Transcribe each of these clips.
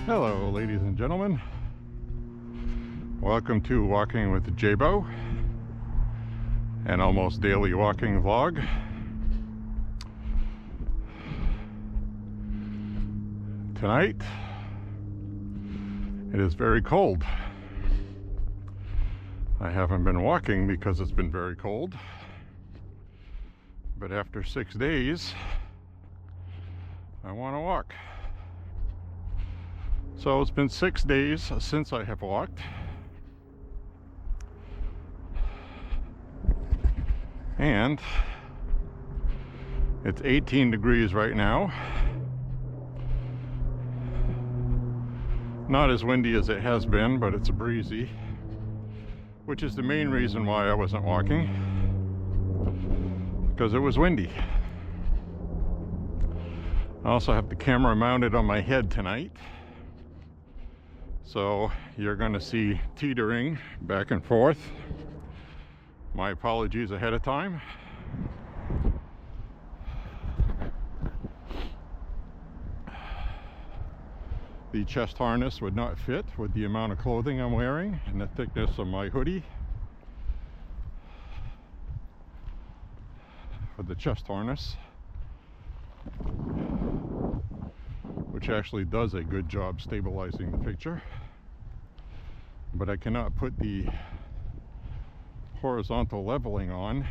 Hello, ladies and gentlemen. Welcome to Walking with J.Beau, an almost daily walking vlog. Tonight, it is very cold. I haven't been walking because it's been very cold, but after 6 days, I want to walk. So it's been 6 days since I have walked. And it's 18 degrees right now. Not as windy as it has been, but it's breezy, which is the main reason why I wasn't walking, because it was windy. I also have the camera mounted on my head tonight. So you're going to see teetering back and forth. My apologies ahead of time. The chest harness would not fit with the amount of clothing I'm wearing and the thickness of my hoodie. For the chest harness, which actually does a good job stabilizing the picture, but I cannot put the horizontal leveling on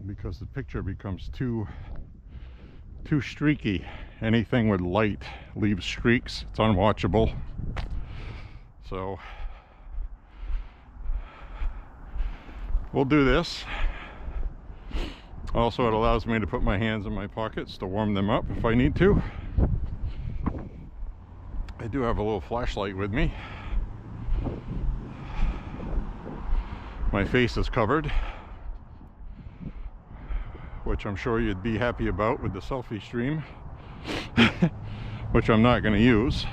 because the picture becomes too streaky. Anything with light leaves streaks. It's unwatchable. So we'll do this. Also, it allows me to put my hands in my pockets to warm them up if I need to. I do have a little flashlight with me. My face is covered, which I'm sure you'd be happy about with the selfie stream, which I'm not going to use.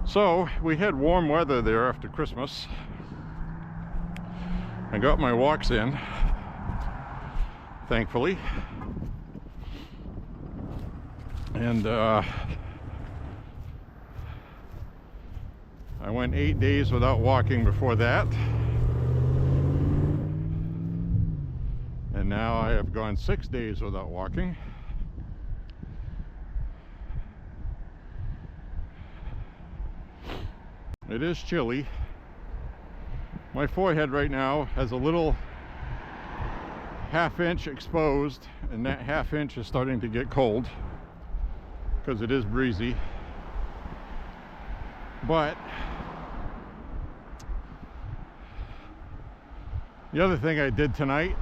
So we had warm weather there after Christmas. I got my walks in, thankfully, and I went 8 days without walking before that, and now I have gone 6 days without walking. It is chilly. My forehead right now has a little half-inch exposed, and that half-inch is starting to get cold because it is breezy. But the other thing I did tonight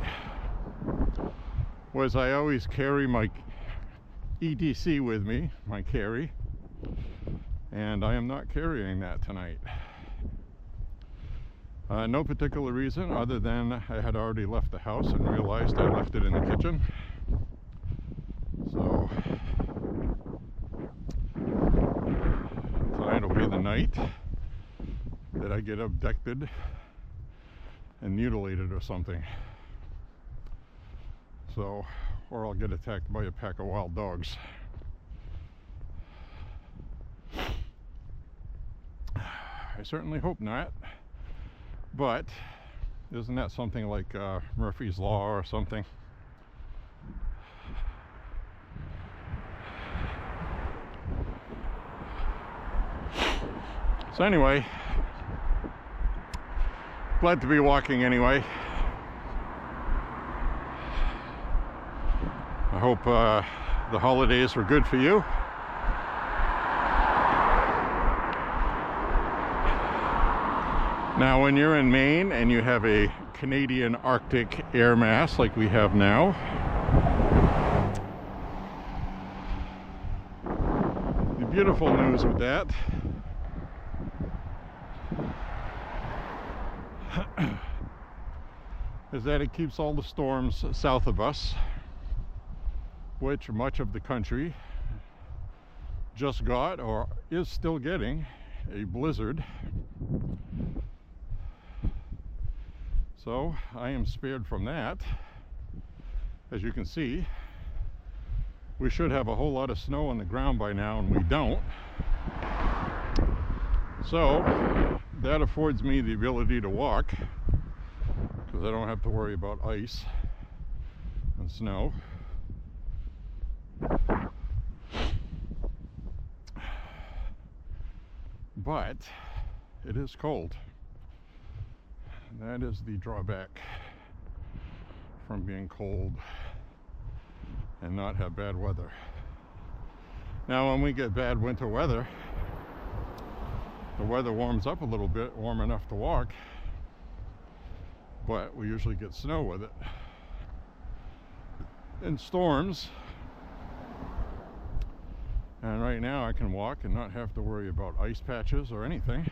was I always carry my EDC with me, my carry, and I am not carrying that tonight. No particular reason other than I had already left the house and realized I left it in the kitchen. So tonight will be the night that I get abducted and mutilated or something. So, or I'll get attacked by a pack of wild dogs. I certainly hope not. But isn't that something like Murphy's Law or something? So anyway, glad to be walking anyway. I hope the holidays were good for you. Now, when you're in Maine and you have a Canadian Arctic air mass like we have now, the beautiful news with that is that it keeps all the storms south of us, which much of the country just got or is still getting a blizzard So I am spared from that. As you can see, we should have a whole lot of snow on the ground by now, and we don't. So that affords me the ability to walk, because I don't have to worry about ice and snow. But it is cold. That is the drawback from being cold and not have bad weather. Now when we get bad winter weather, the weather warms up a little bit, warm enough to walk, but we usually get snow with it. And storms. And right now I can walk and not have to worry about ice patches or anything.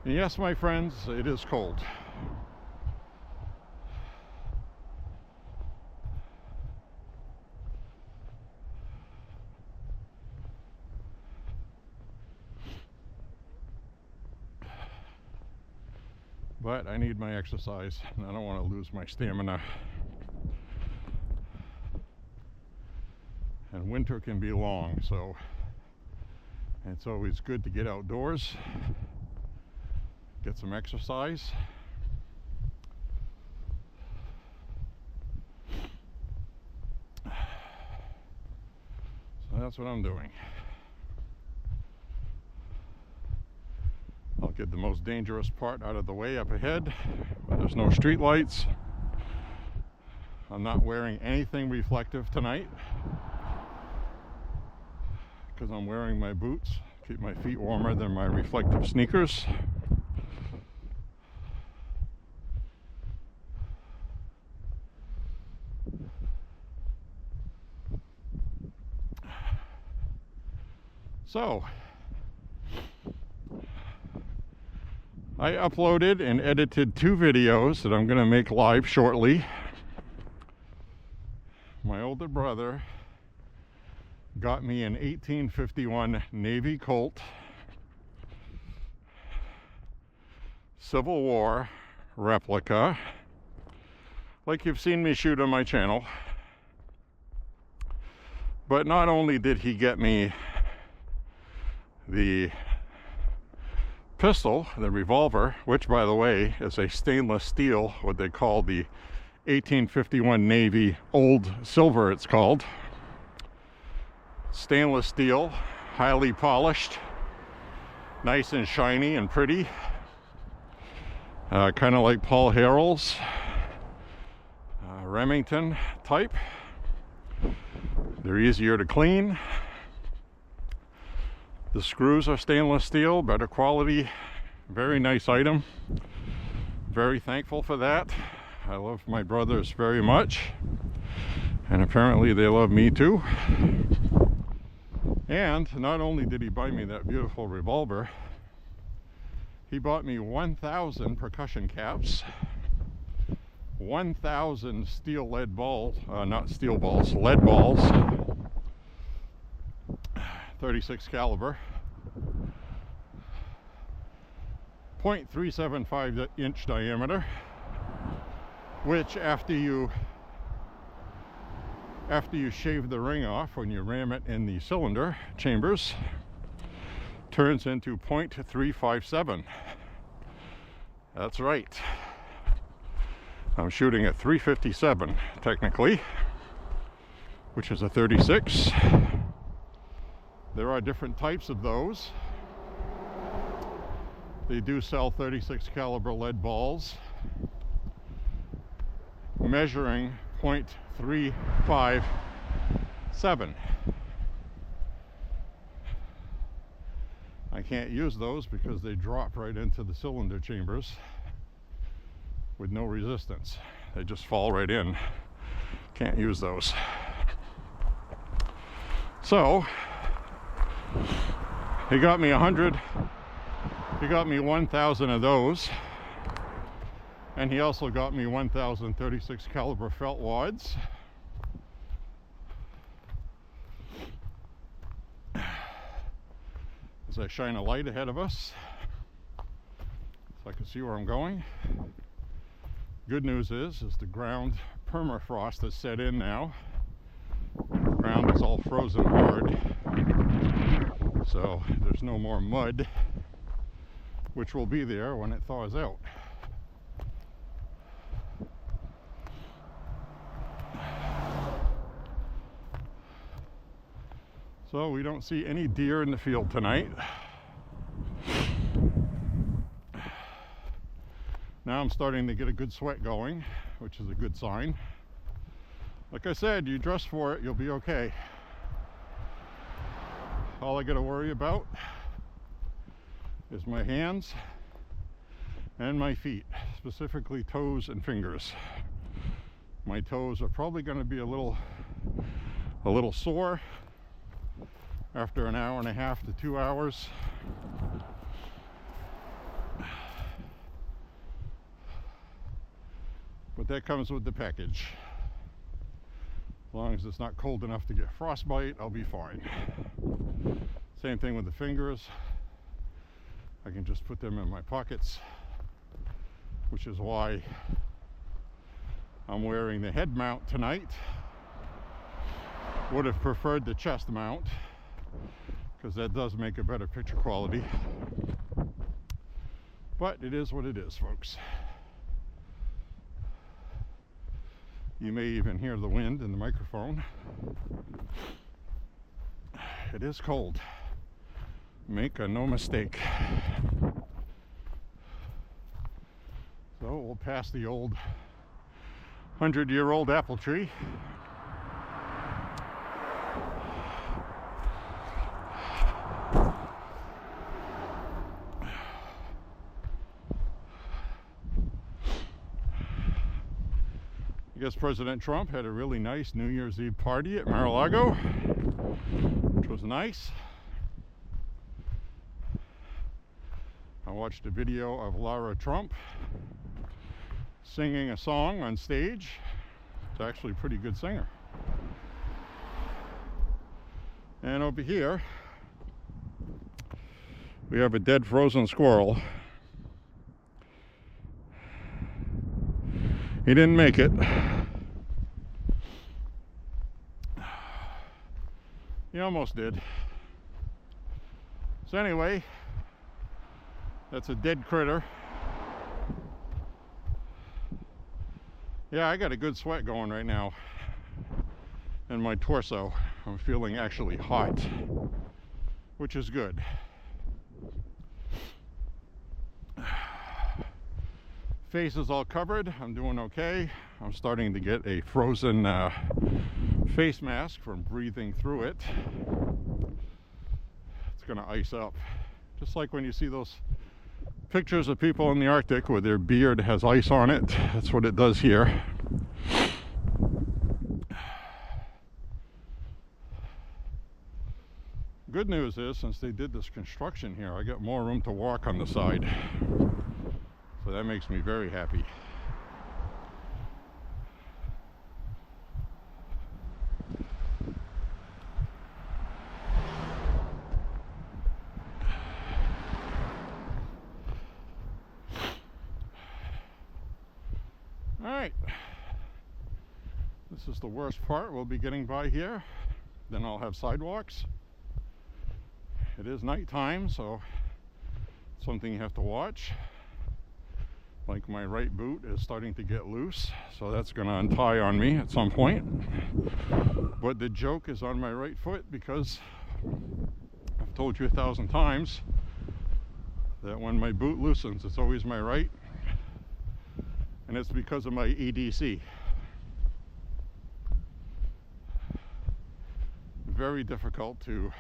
And yes, my friends, it is cold. But I need my exercise, and I don't want to lose my stamina. And winter can be long, so it's always good to get outdoors, get some exercise. So that's what I'm doing. I'll get the most dangerous part out of the way up ahead, where there's no street lights. I'm not wearing anything reflective tonight, because I'm wearing my boots, keep my feet warmer than my reflective sneakers. So I uploaded and edited 2 videos that I'm going to make live shortly. My older brother got me an 1851 Navy Colt Civil War replica, like you've seen me shoot on my channel. But not only did he get me the pistol, the revolver, which by the way is a stainless steel, what they call the 1851 Navy Old Silver, it's called. Stainless steel, highly polished, nice and shiny and pretty, kind of like Paul Harrell's Remington type. They're easier to clean. The screws are stainless steel, better quality, very nice item. Very thankful for that. I love my brothers very much, and apparently they love me too. And not only did he buy me that beautiful revolver, he bought me 1,000 percussion caps, 1,000 steel lead balls, not steel balls, lead balls, 36 caliber, 0.375 inch diameter, which after you shave the ring off when you ram it in the cylinder chambers, turns into 0.357. That's right. I'm shooting at 357 technically, which is a 36. There are different types of those. They do sell 36 caliber lead balls measuring 0.357. I can't use those because they drop right into the cylinder chambers with no resistance. They just fall right in. Can't use those. So he got me 100. He got me 1,000 of those, and he also got me 1,000 36 caliber felt wads. as I shine a light ahead of us so I can see where I'm going. Good news is the ground permafrost has set in now. The ground is all frozen hard, so there's no more mud, which will be there when it thaws out. So we don't see any deer in the field tonight. Now I'm starting to get a good sweat going, which is a good sign. Like I said, you dress for it, you'll be okay. All I gotta worry about is my hands and my feet, specifically toes and fingers. My toes are probably gonna be a little sore after an hour and a half to 2 hours. But that comes with the package. As long as it's not cold enough to get frostbite, I'll be fine. Same thing with the fingers. I can just put them in my pockets, which is why I'm wearing the head mount tonight. Would have preferred the chest mount, because that does make a better picture quality. But it is what it is, folks. You may even hear the wind in the microphone. It is cold. Make no mistake. So we'll pass the old 100-year-old apple tree. I guess President Trump had a really nice New Year's Eve party at Mar-a-Lago, which was nice. I watched a video of Lara Trump singing a song on stage. It's actually a pretty good singer. And over here, we have a dead frozen squirrel. He didn't make it. He almost did. So anyway, that's a dead critter. Yeah, I got a good sweat going right now in my torso. I'm feeling actually hot, which is good. Face is all covered. I'm doing okay. I'm starting to get a frozen face mask from breathing through it. It's gonna ice up, just like when you see those pictures of people in the Arctic where their beard has ice on it. That's what it does here. Good news is, since they did this construction here, I got more room to walk on the side. So that makes me very happy. All right. This is the worst part. We'll be getting by here. Then I'll have sidewalks. It is nighttime, so it's something you have to watch. Like my right boot is starting to get loose, so that's going to untie on me at some point. But the joke is on my right foot, because I've told you 1,000 times that when my boot loosens, it's always my right, and it's because of my EDC. Very difficult to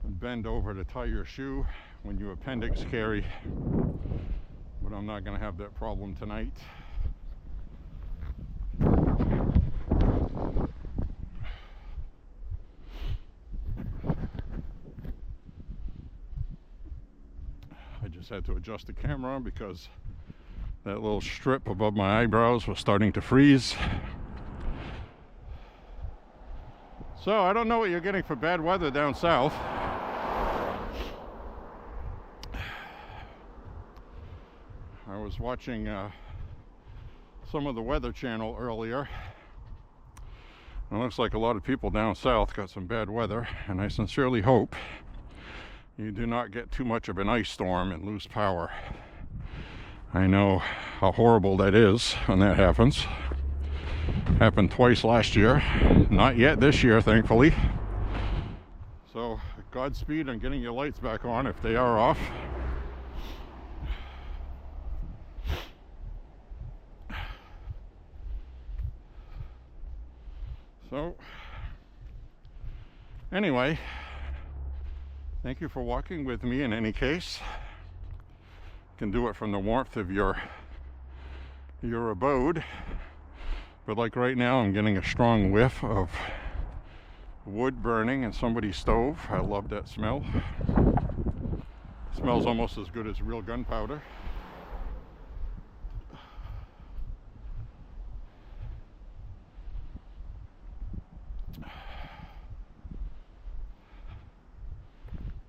bend over to tie your shoe when you appendix carry. But I'm not going to have that problem tonight. I just had to adjust the camera because that little strip above my eyebrows was starting to freeze. So I don't know what you're getting for bad weather down south. was watching some of the Weather Channel earlier. It looks like a lot of people down south got some bad weather, and I sincerely hope you do not get too much of an ice storm and lose power. I know how horrible that is when that happens. Happened twice last year, not yet this year, thankfully. So Godspeed on getting your lights back on if they are off. So anyway, thank you for walking with me in any case. You can do it from the warmth of your abode. But like right now, I'm getting a strong whiff of wood burning in somebody's stove. I love that smell. It smells almost as good as real gunpowder.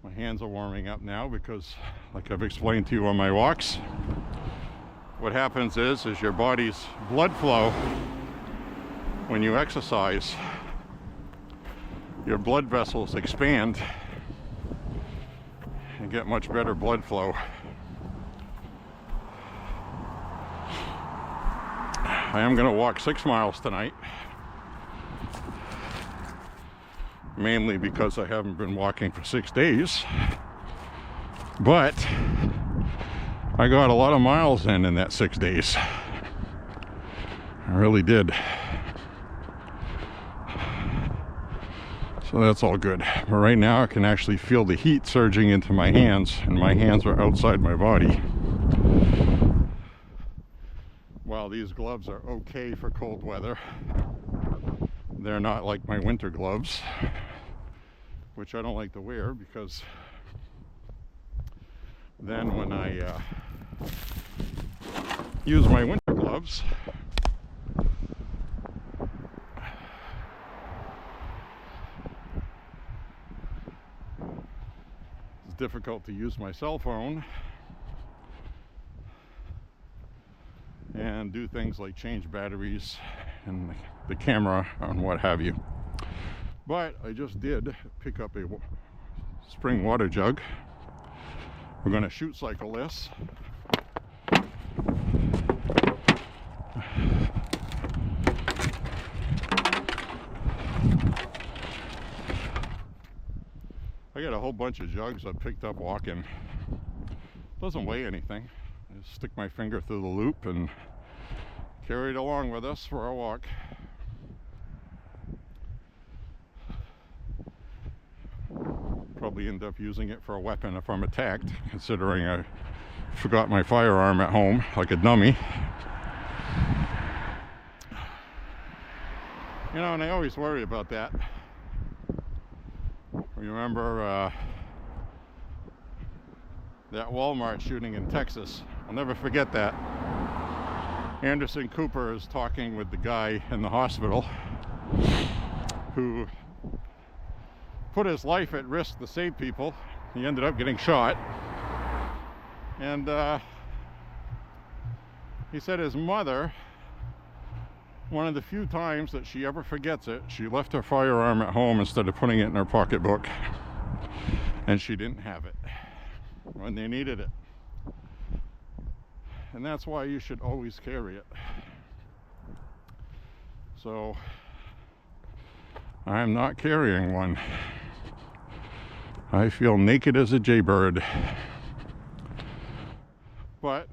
My hands are warming up now because, like I've explained to you on my walks, what happens is your body's blood flow, when you exercise, your blood vessels expand and get much better blood flow. I am going to walk 6 miles tonight, mainly because I haven't been walking for 6 days, but I got a lot of miles in that 6 days. I really did. So that's all good. But right now I can actually feel the heat surging into my hands, and my hands are outside my body. While these gloves are okay for cold weather, they're not like my winter gloves, which I don't like to wear because then when I use my winter gloves, it's difficult to use my cell phone and do things like change batteries and the camera and what have you. But I just did pick up a spring water jug. We're going to shoot cycle this. I got a whole bunch of jugs I picked up walking. Doesn't weigh anything. I just stick my finger through the loop and carry it along with us for our walk. Probably end up using it for a weapon if I'm attacked, considering I forgot my firearm at home like a dummy. You know, and I always worry about that. Remember that Walmart shooting in Texas? I'll never forget that. Anderson Cooper is talking with the guy in the hospital who put his life at risk to save people. He ended up getting shot. And he said his mother, one of the few times that she ever forgets it, she left her firearm at home instead of putting it in her pocketbook. And she didn't have it when they needed it. And that's why you should always carry it. So I'm not carrying one. I feel naked as a jaybird. But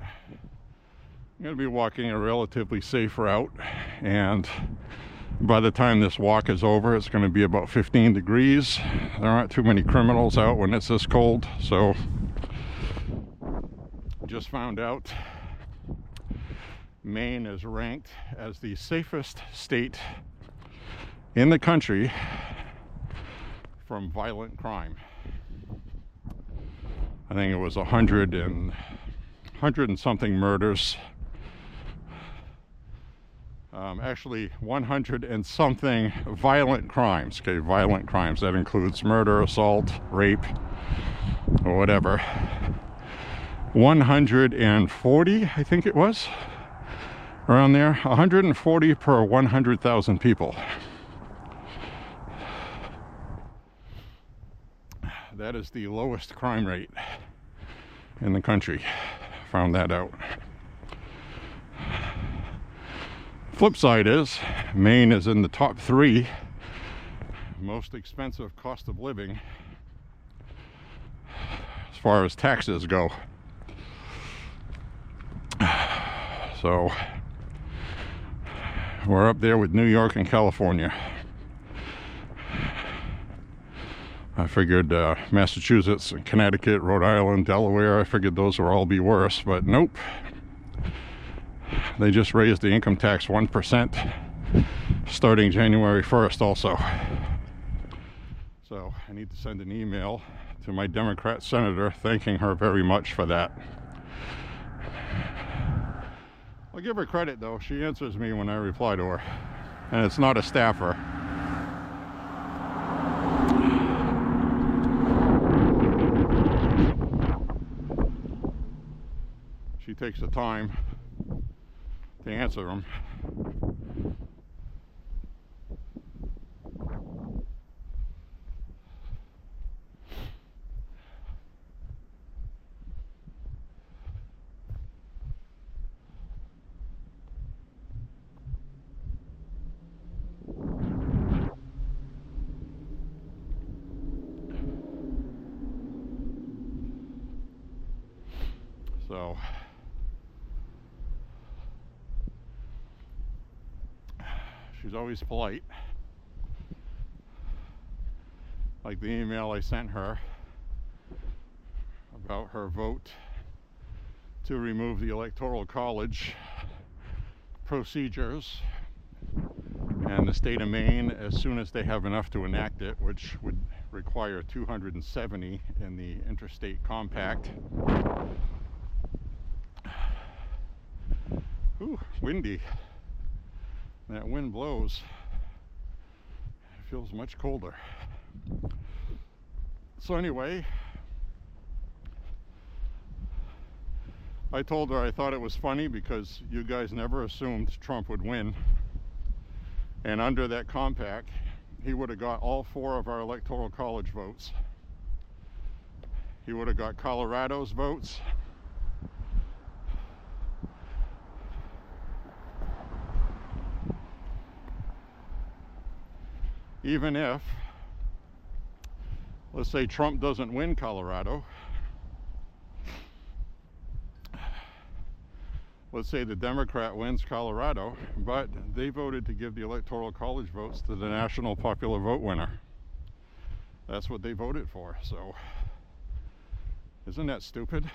I'm going to be walking a relatively safe route, and by the time this walk is over, it's going to be about 15 degrees. There aren't too many criminals out when it's this cold, so just found out Maine is ranked as the safest state in the country from violent crime. I think it was 100 and something murders. Actually 100 and something violent crimes. Okay, violent crimes. That includes murder, assault, rape, or whatever. 140, I think it was, around there. 140 per 100,000 people. That is the lowest crime rate in the country. Found that out. Flip side is, Maine is in the top 3 most expensive cost of living as far as taxes go. So we're up there with New York and California. I figured Massachusetts and Connecticut, Rhode Island, Delaware, I figured those would all be worse, but nope. They just raised the income tax 1% starting January 1st also. So I need to send an email to my Democrat senator thanking her very much for that. I'll give her credit though, she answers me when I reply to her, and it's not a staffer. She takes the time to answer them. So she's always polite. Like the email I sent her about her vote to remove the Electoral College procedures, and the state of Maine, as soon as they have enough to enact it, which would require 270 in the interstate compact. Ooh, windy. That wind blows. It feels much colder. So anyway, I told her I thought it was funny because you guys never assumed Trump would win. And under that compact, he would have got all 4 of our Electoral College votes. He would have got Colorado's votes, even if, let's say Trump doesn't win Colorado, let's say the Democrat wins Colorado, but they voted to give the Electoral College votes to the national popular vote winner. That's what they voted for, so isn't that stupid?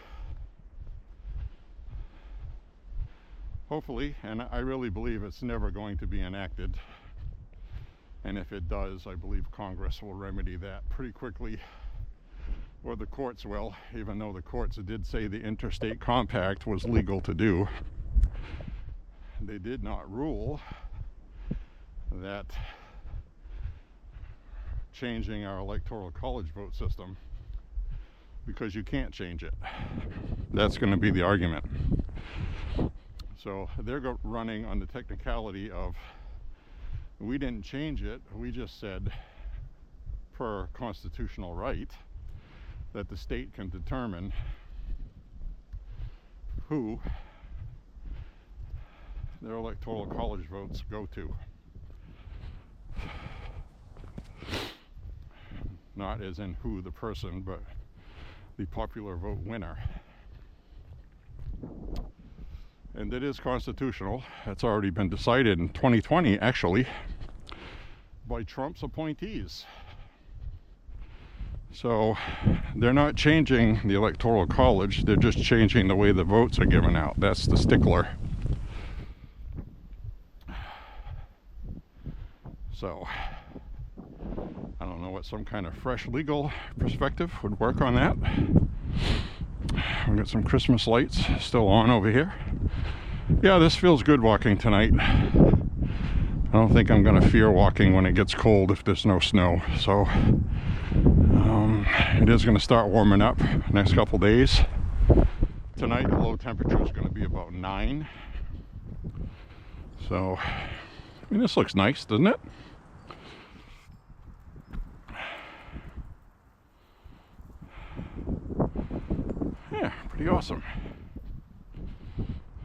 Hopefully, and I really believe it's never going to be enacted. And if it does, I believe Congress will remedy that pretty quickly, or the courts will, even though the courts did say the interstate compact was legal to do. They did not rule that changing our Electoral College vote system, because you can't change it. That's going to be the argument. So they're running on the technicality of, we didn't change it, we just said, per constitutional right, that the state can determine who their Electoral College votes go to. Not as in who the person, but the popular vote winner. And it is constitutional. That's already been decided in 2020, actually, by Trump's appointees. So they're not changing the Electoral College, they're just changing the way the votes are given out. That's the stickler. So I don't know what some kind of fresh legal perspective would work on that. We got some Christmas lights still on over here. Yeah, this feels good walking tonight. I don't think I'm going to fear walking when it gets cold if there's no snow. So it is going to start warming up next couple days. Tonight the low temperature is going to be about 9. So, I mean, this looks nice, doesn't it? Yeah, pretty awesome.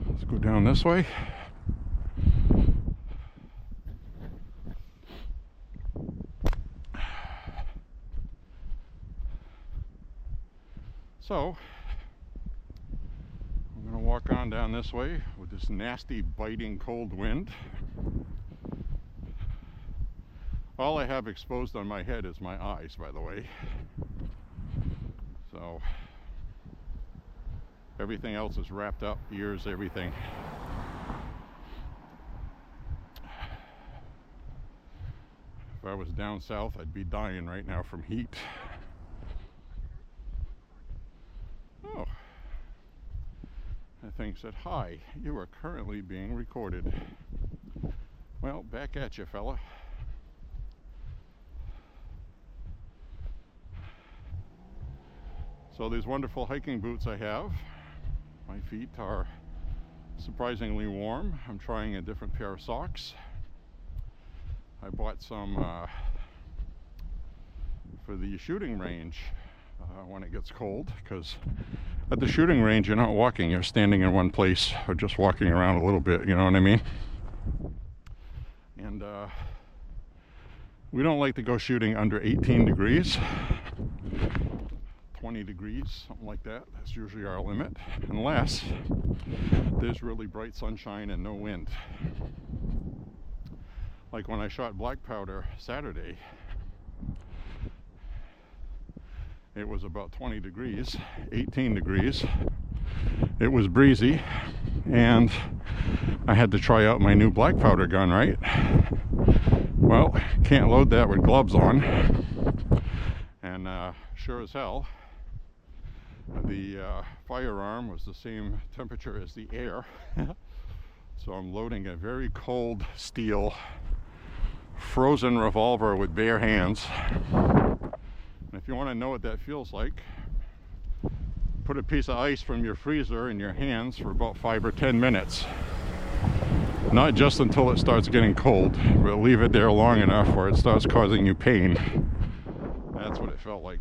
Let's go down this way. So, I'm going to walk on down this way with this nasty, biting, cold wind. All I have exposed on my head is my eyes, by the way. So, everything else is wrapped up, ears, everything. If I was down south, I'd be dying right now from heat. Oh. That thing said, "Hi, you are currently being recorded." Well, back at you, fella. So these wonderful hiking boots I have, my feet are surprisingly warm. I'm trying a different pair of socks. I bought some for the shooting range when it gets cold, because at the shooting range you're not walking, you're standing in one place or just walking around a little bit, you know what I mean? And we don't like to go shooting under 18 degrees. 20 degrees, something like that. That's usually our limit, unless there's really bright sunshine and no wind. Like when I shot black powder Saturday, it was about 20 degrees, 18 degrees. It was breezy, and I had to try out my new black powder gun, right? Well, can't load that with gloves on, and sure as hell, the firearm was the same temperature as the air. So I'm loading a very cold steel frozen revolver with bare hands. And if you want to know what that feels like, put a piece of ice from your freezer in your hands for about 5 or 10 minutes. Not just until it starts getting cold, but leave it there long enough where it starts causing you pain. That's what it felt like.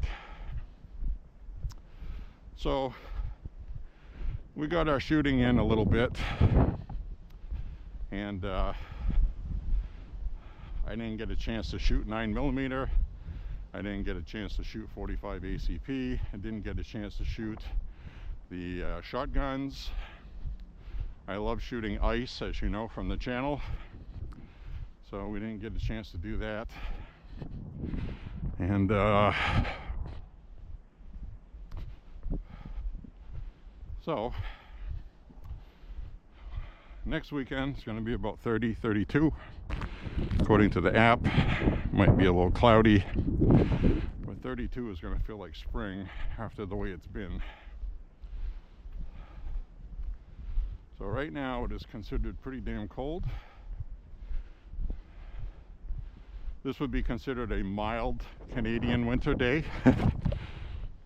So we got our shooting in a little bit, and I didn't get a chance to shoot 9mm. I didn't get a chance to shoot 45 ACP. I didn't get a chance to shoot the shotguns. I love shooting ice, as you know from the channel, so we didn't get a chance to do that. And so next weekend is going to be about 30, 32 according to the app. Might be a little cloudy, but 32 is going to feel like spring after the way it's been. So right now it is considered pretty damn cold. This would be considered a mild Canadian winter day.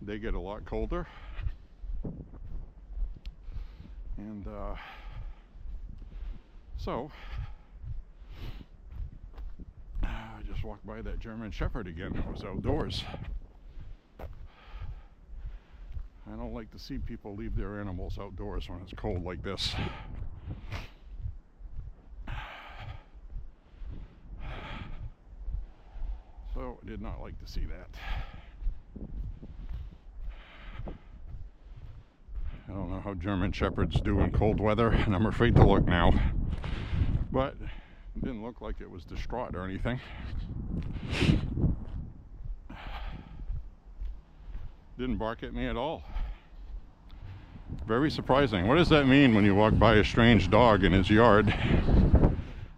They get a lot colder. And so I just walked by that German Shepherd again. It was outdoors. I don't like to see people leave their animals outdoors when it's cold like this. So I did not like to see that. I don't know how German Shepherds do in cold weather, and I'm afraid to look now. But it didn't look like it was distraught or anything. Didn't bark at me at all. Very surprising. What does that mean when you walk by a strange dog in his yard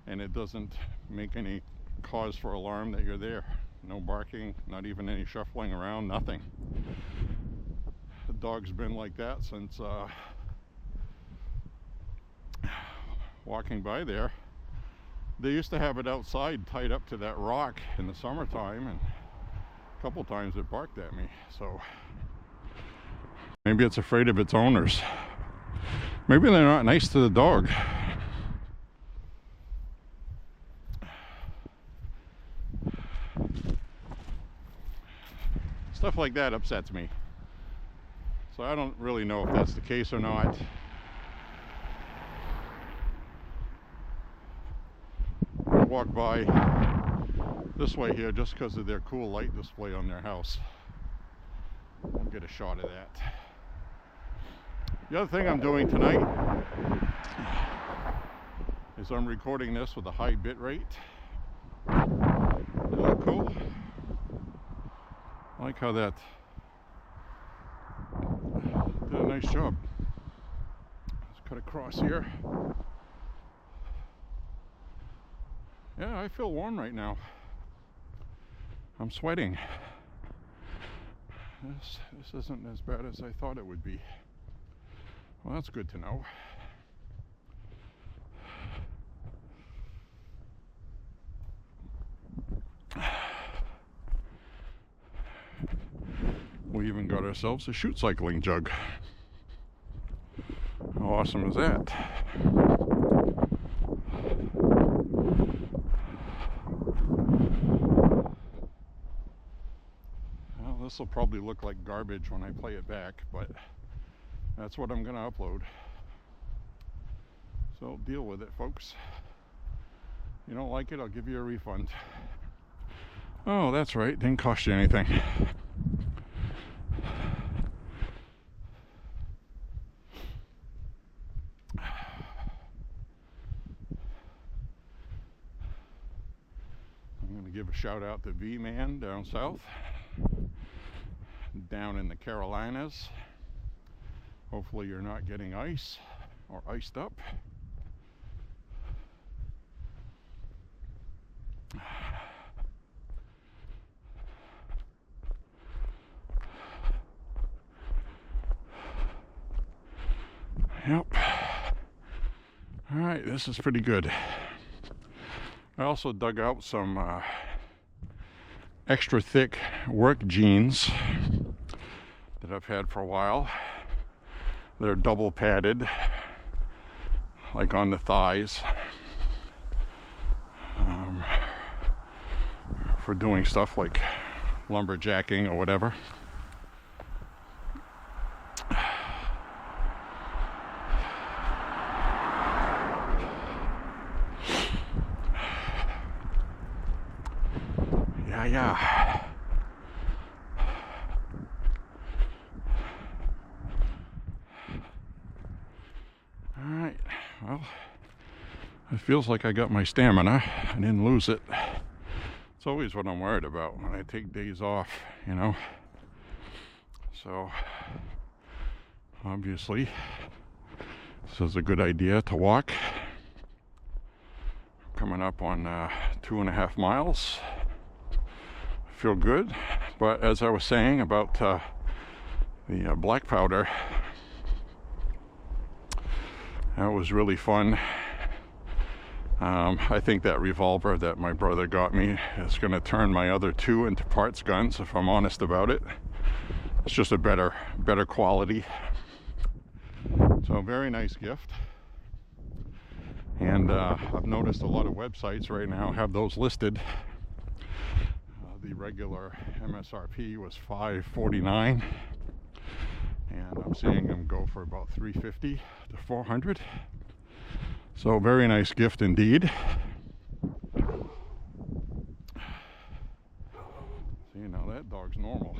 and it doesn't make any cause for alarm that you're there? No barking, not even any shuffling around, nothing. The dog's been like that since walking by there. They used to have it outside tied up to that rock in the summertime, and a couple times it barked at me. So maybe it's afraid of its owners. Maybe they're not nice to the dog. Stuff like that upsets me. So I don't really know if that's the case or not. I walk by this way here just because of their cool light display on their house. I'll get a shot of that. The other thing I'm doing tonight is I'm recording this with a high bit rate. Isn't that cool? I like how that did a nice job. Let's cut across here. Yeah, I feel warm right now. I'm sweating. This isn't as bad as I thought it would be. Well, that's good to know. We even got ourselves a chute cycling jug. How awesome is that? Well, this will probably look like garbage when I play it back, but that's what I'm going to upload. So deal with it, folks. If you don't like it, I'll give you a refund. Oh, that's right. Didn't cost you anything. I'm going to give a shout out to V-Man down south, down in the Carolinas. Hopefully you're not getting ice or iced up. Yep. All right, this is pretty good. I also dug out some extra thick work jeans that I've had for a while. They're double padded, like on the thighs, for doing stuff like lumberjacking or whatever. Yeah. All right, well, it feels like I got my stamina. I didn't lose it. It's always what I'm worried about when I take days off, you know. So, obviously, this is a good idea to walk. I'm coming up on 2.5 miles. I feel good, but as I was saying about the black powder, that was really fun. I think that revolver that my brother got me is going to turn my other two into parts guns, if I'm honest about it. It's just a better quality. So very nice gift. And I've noticed a lot of websites right now have those listed. The regular MSRP was $549, and I'm seeing them go for about $350 to $400. So very nice gift indeed. See, now that dog's normal.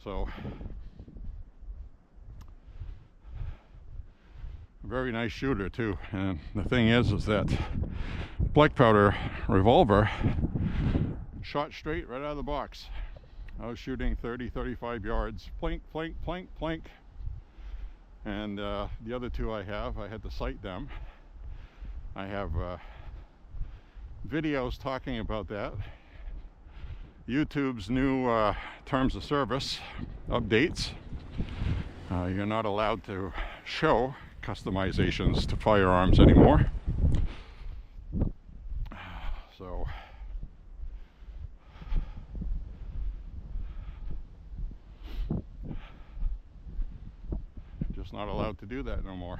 So very nice shooter too. And the thing is that black powder revolver shot straight right out of the box. I was shooting 30-35 yards, plink, plink, plink, plink. And the other two I had to sight them. I have videos talking about that. YouTube's new terms of service updates. You're not allowed to show customizations to firearms anymore. So just not allowed to do that no more.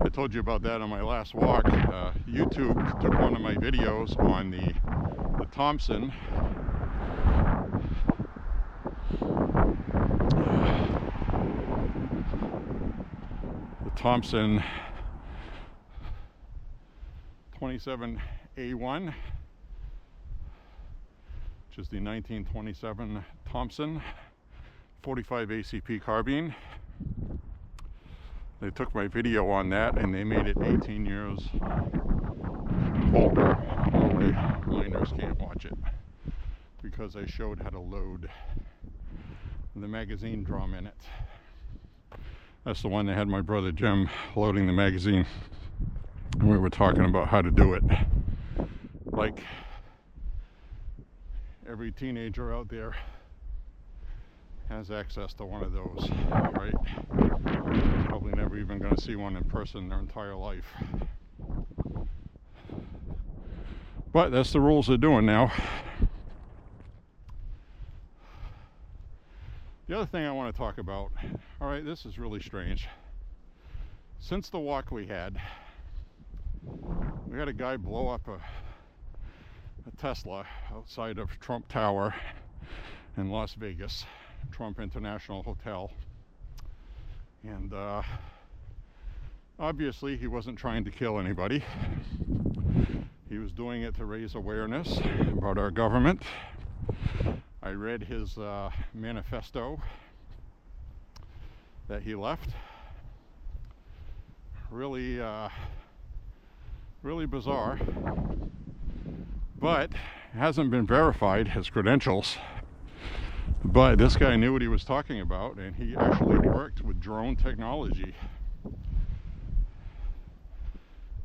I told you about that on my last walk. YouTube took one of my videos on the Thompson. The Thompson 27A1, which is the 1927 Thompson 45 ACP carbine. They took my video on that and they made it 18 years older. Only minors can't watch it because I showed how to load the magazine drum in it. That's the one that had my brother Jim loading the magazine, and we were talking about how to do it. Like every teenager out there has access to one of those, right? Probably never even going to see one in person their entire life. But that's the rules they're doing now. The other thing I want to talk about, all right, this is really strange. Since the walk we had a guy blow up a Tesla outside of Trump Tower in Las Vegas, Trump International Hotel. And obviously he wasn't trying to kill anybody. He was doing it to raise awareness about our government. I read his manifesto that he left. Really, really bizarre. But it hasn't been verified, his credentials. But this guy knew what he was talking about, and he actually worked with drone technology.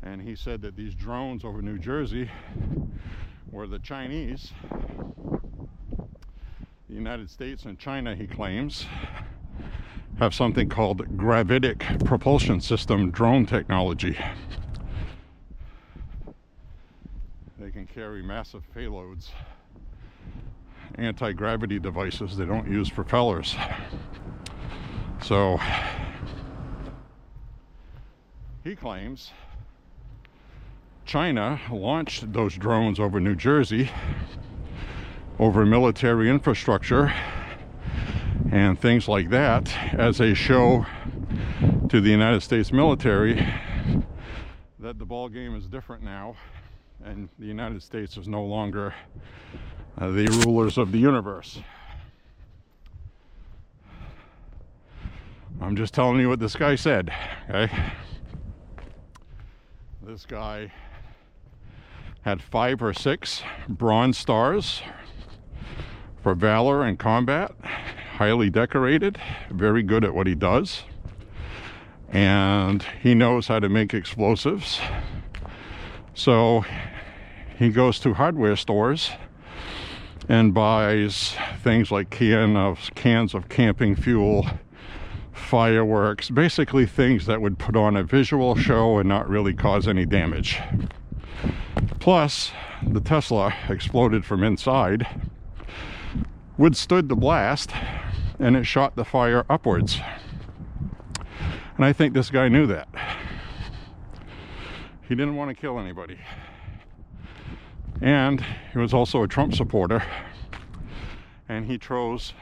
And he said that these drones over New Jersey were the Chinese. The United States and China, he claims, have something called gravitic propulsion system drone technology. They can carry massive payloads. Anti-gravity devices. They don't use propellers. So he claims China launched those drones over New Jersey, over military infrastructure and things like that, as a show to the United States military that the ball game is different now and the United States is no longer the rulers of the universe. I'm just telling you what this guy said, okay? This guy had 5 or 6 bronze stars for valor in combat, highly decorated, very good at what he does, and he knows how to make explosives. So he goes to hardware stores and buys things like cans of camping fuel, fireworks, basically things that would put on a visual show and not really cause any damage. Plus, the Tesla exploded from inside, withstood the blast, and it shot the fire upwards. And I think this guy knew that. He didn't want to kill anybody. And he was also a Trump supporter, and he chose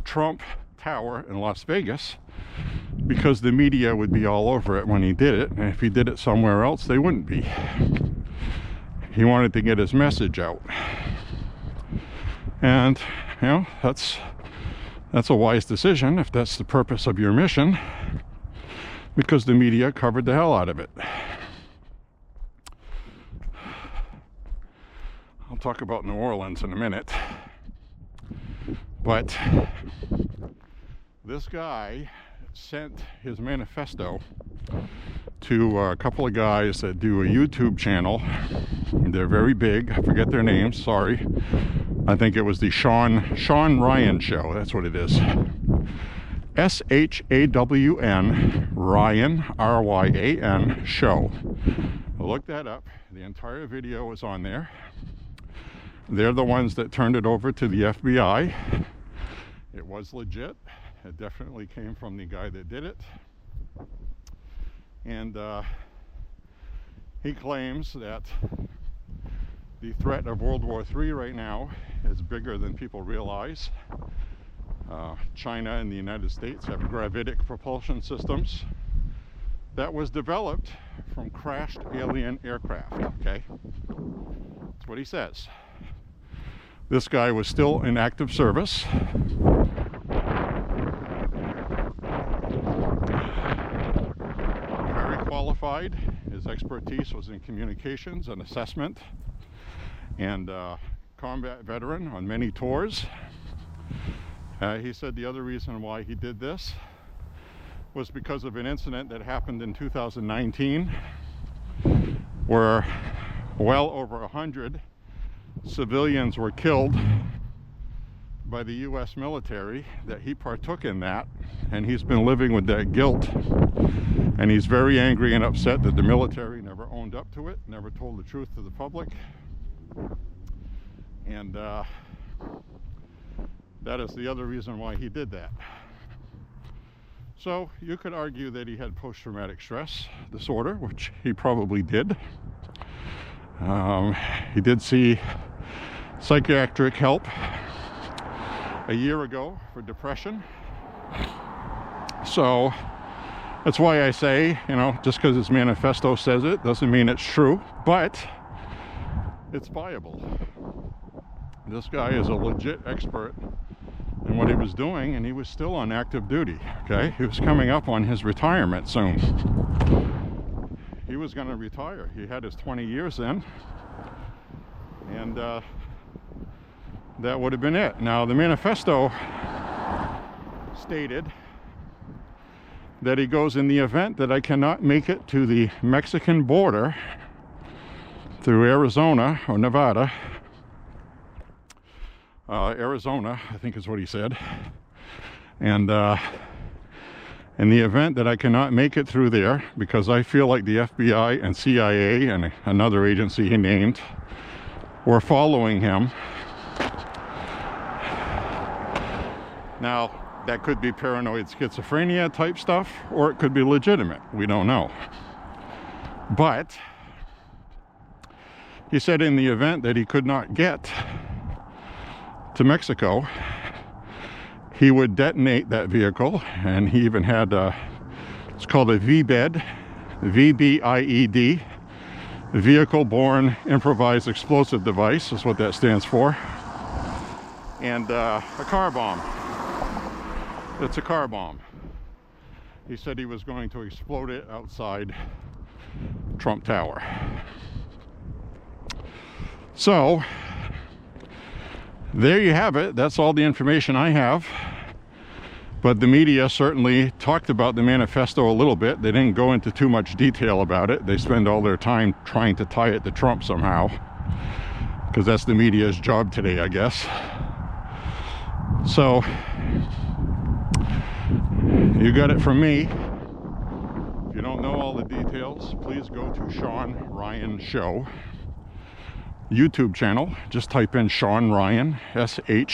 Trump Tower in Las Vegas because the media would be all over it when he did it, and if he did it somewhere else they wouldn't be. He wanted to get his message out, and you know, that's a wise decision if that's the purpose of your mission, because the media covered the hell out of it. I'll talk about New Orleans in a minute. But this guy sent his manifesto to a couple of guys that do a YouTube channel They're very big. I forget their names, sorry. I think it was the Sean Ryan Show. That's what it is. SHAWN Ryan, RYAN Show. Look that up. The entire video is on there. They're the ones that turned it over to the FBI. It was legit. It definitely came from the guy that did it. And he claims that the threat of World War III right now is bigger than people realize. China and the United States have gravitic propulsion systems that was developed from crashed alien aircraft, okay? That's what he says. This guy was still in active service. Very qualified. His expertise was in communications and assessment, and combat veteran on many tours. He said the other reason why he did this was because of an incident that happened in 2019 where well over 100 civilians were killed by the U.S. military, that he partook in that, and he's been living with that guilt, and he's very angry and upset that the military never owned up to it, never told the truth to the public, and that is the other reason why he did that. So you could argue that he had post-traumatic stress disorder, which he probably did. He did see psychiatric help a year ago for depression. So that's why I say, you know, just because his manifesto says it doesn't mean it's true, but it's viable. This guy is a legit expert in what he was doing, and he was still on active duty, okay? He was coming up on his retirement soon. He was going to retire. He had his 20 years in, and that would have been it. Now, the manifesto stated that he goes, in the event that I cannot make it to the Mexican border through Arizona or Nevada, Arizona, I think is what he said. And in the event that I cannot make it through there, because I feel like the FBI and CIA and another agency he named were following him. Now, that could be paranoid schizophrenia type stuff, or it could be legitimate. We don't know. But he said in the event that he could not get to Mexico, he would detonate that vehicle, and he even had it's called a VBIED, VBIED, Vehicle-Borne Improvised Explosive Device is what that stands for, and a car bomb. It's a car bomb. He said he was going to explode it outside Trump Tower. So there you have it. That's all the information I have. But the media certainly talked about the manifesto a little bit. They didn't go into too much detail about it. They spend all their time trying to tie it to Trump somehow, because that's the media's job today, I guess. So you got it from me. If you don't know all the details, please go to Sean Ryan Show YouTube channel. Just type in Sean Ryan, SHAWN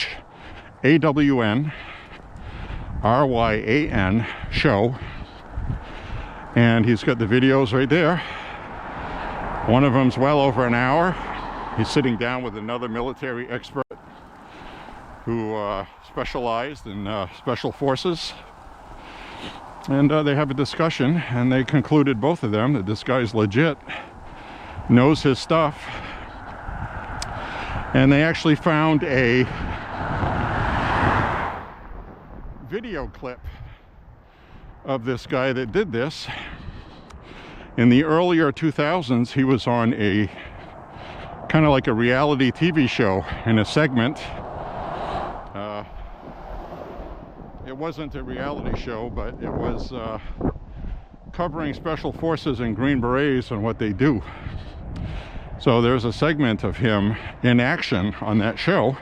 Show, and he's got the videos right there. One of them's well over an hour. He's sitting down with another military expert who specialized in special forces, and they have a discussion, and they concluded, both of them, that this guy's legit, knows his stuff. And they actually found a video clip of this guy that did this. In the earlier 2000s, he was on a kind of like a reality TV show in a segment. It wasn't a reality show, but it was covering special forces and Green Berets and what they do. So there's a segment of him in action on that show.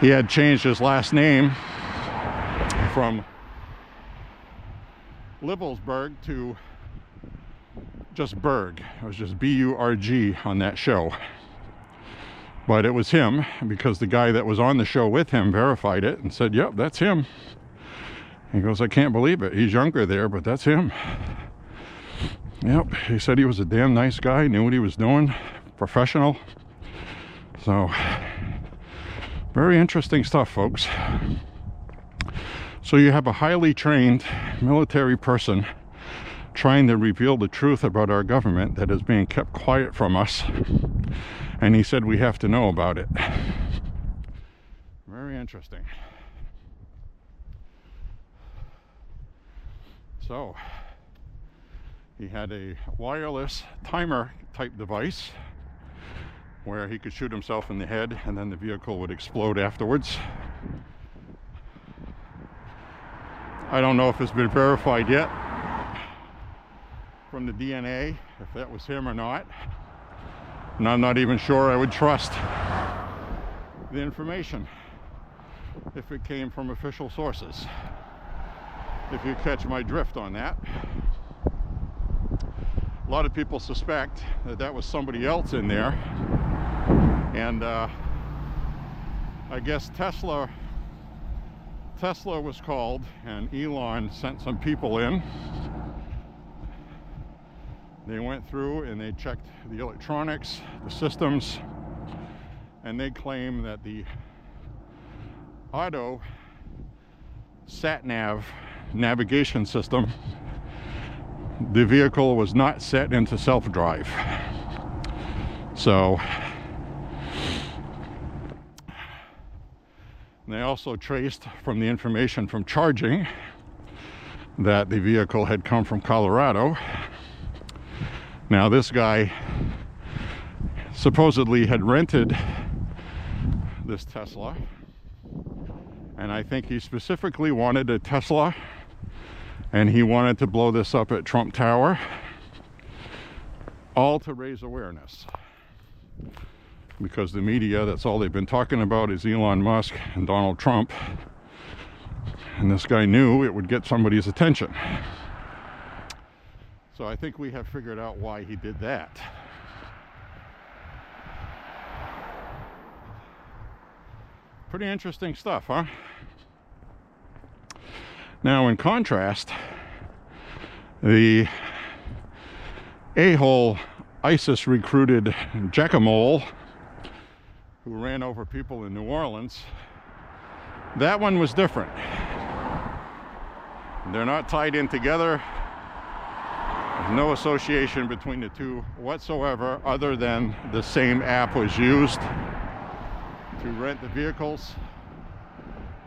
He had changed his last name from Livelsberg to just Berg. It was just B-U-R-G on that show. But it was him, because the guy that was on the show with him verified it and said, yep, that's him. He goes, I can't believe it. He's younger there, but that's him. Yep, he said he was a damn nice guy, knew what he was doing, professional. So, very interesting stuff, folks. So you have a highly trained military person trying to reveal the truth about our government that is being kept quiet from us. And he said we have to know about it. Very interesting. So, he had a wireless timer type device where he could shoot himself in the head and then the vehicle would explode afterwards. I don't know if it's been verified yet from the DNA, if that was him or not. And I'm not even sure I would trust the information if it came from official sources. If you catch my drift on that. A lot of people suspect that that was somebody else in there. And I guess Tesla was called, and Elon sent some people in. They went through and they checked the electronics, the systems, and they claim that the auto sat-nav navigation system, the vehicle was not set into self-drive. So they also traced from the information from charging that the vehicle had come from Colorado. Now this guy supposedly had rented this Tesla, and I think he specifically wanted a Tesla, and he wanted to blow this up at Trump Tower, all to raise awareness. Because the media, that's all they've been talking about is Elon Musk and Donald Trump. And this guy knew it would get somebody's attention. So I think we have figured out why he did that. Pretty interesting stuff, huh? Now, in contrast, the a-hole ISIS recruited Jackamole, who ran over people in New Orleans, that one was different. They're not tied in together. There's no association between the two whatsoever, other than the same app was used to rent the vehicles.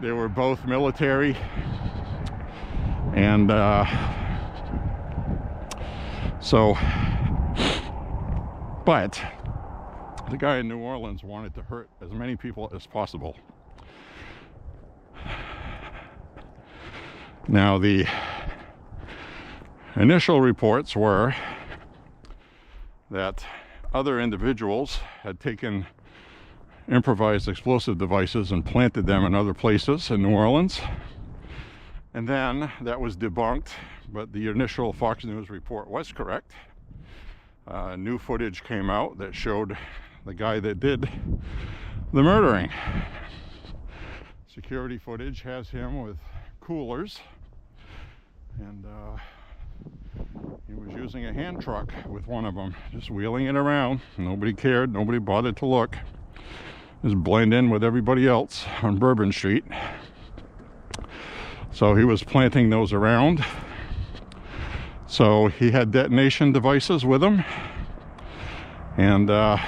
They were both military. And but the guy in New Orleans wanted to hurt as many people as possible. Now, the initial reports were that other individuals had taken improvised explosive devices and planted them in other places in New Orleans. And then that was debunked, but the initial Fox News report was correct. New footage came out that showed the guy that did the murdering. Security footage has him with coolers, and he was using a hand truck with one of them, just wheeling it around. Nobody cared, nobody bothered to look. Just blend in with everybody else on Bourbon Street. So he was planting those around. So he had detonation devices with him. And I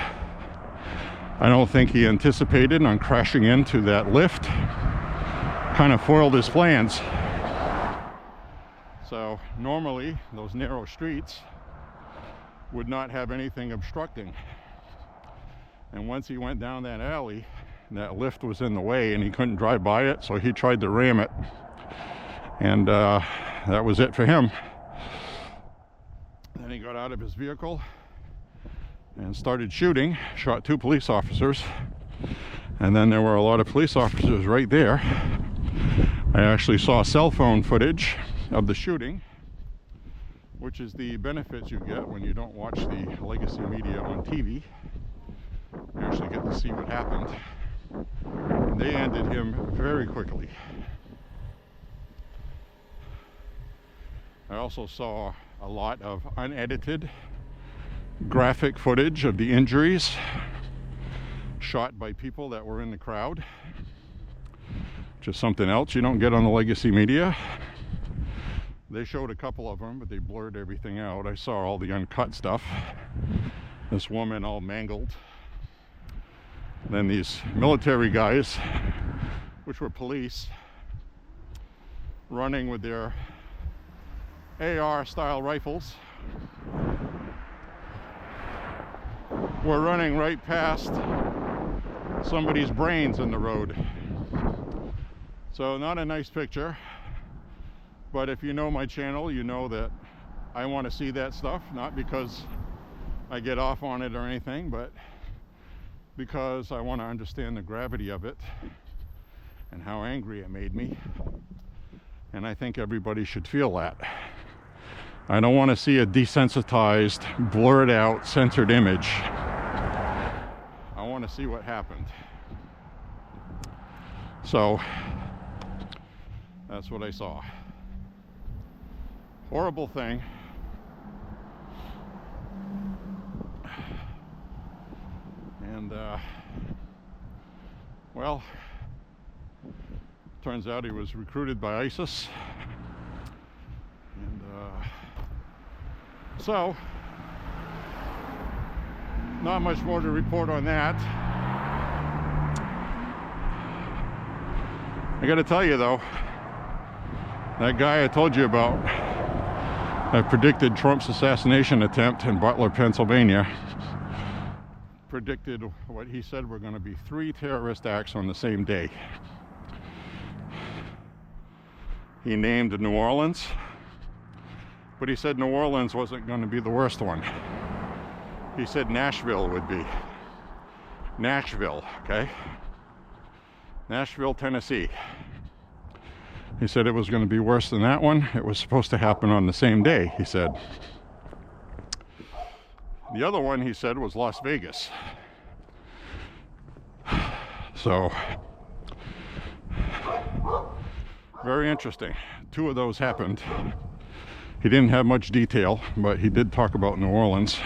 don't think he anticipated on crashing into that lift. Kind of foiled his plans. So normally those narrow streets would not have anything obstructing. And once he went down that alley, that lift was in the way and he couldn't drive by it, so he tried to ram it. And that was it for him. Then he got out of his vehicle and started shooting, shot 2 police officers, and then there were a lot of police officers right there. I actually saw cell phone footage of the shooting, which is the benefits you get when you don't watch the legacy media on TV. You actually get to see what happened. They ended him very quickly. I also saw a lot of unedited graphic footage of the injuries shot by people that were in the crowd, which is something else you don't get on the legacy media. They showed a couple of them, but they blurred everything out. I saw all the uncut stuff. This woman all mangled. Then these military guys, which were police, running with their AR-style rifles, were running right past somebody's brains in the road. So not a nice picture, but if you know my channel, you know that I want to see that stuff, not because I get off on it or anything, but because I want to understand the gravity of it and how angry it made me. And I think everybody should feel that. I don't want to see a desensitized, blurred out, censored image. I want to see what happened. So that's what I saw. Horrible thing. And well, turns out he was recruited by ISIS. And so not much more to report on that. I gotta tell you though, that guy I told you about, I predicted Trump's assassination attempt in Butler, Pennsylvania, predicted what he said were going to be 3 terrorist acts on the same day. He named New Orleans, but he said New Orleans wasn't going to be the worst one. He said Nashville would be. Nashville, okay? Nashville, Tennessee. He said it was going to be worse than that one. It was supposed to happen on the same day, he said. The other one, he said, was Las Vegas. So, very interesting. 2 of those happened. He didn't have much detail, but he did talk about New Orleans.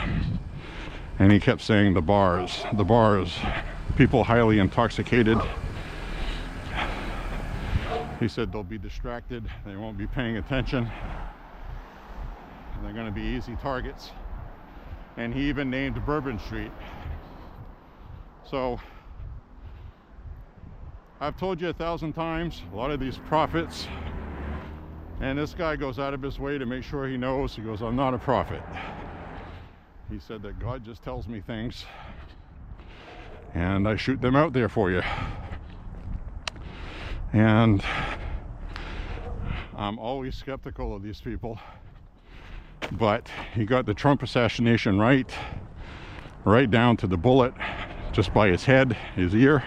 And he kept saying the bars, people highly intoxicated. He said they'll be distracted, they won't be paying attention, and they're going to be easy targets. And he even named Bourbon Street. So I've told you 1,000 times, a lot of these prophets, and this guy goes out of his way to make sure he knows. He goes, I'm not a prophet. He said that God just tells me things and I shoot them out there for you. And I'm always skeptical of these people, but he got the Trump assassination right down to the bullet, just by his head, his ear.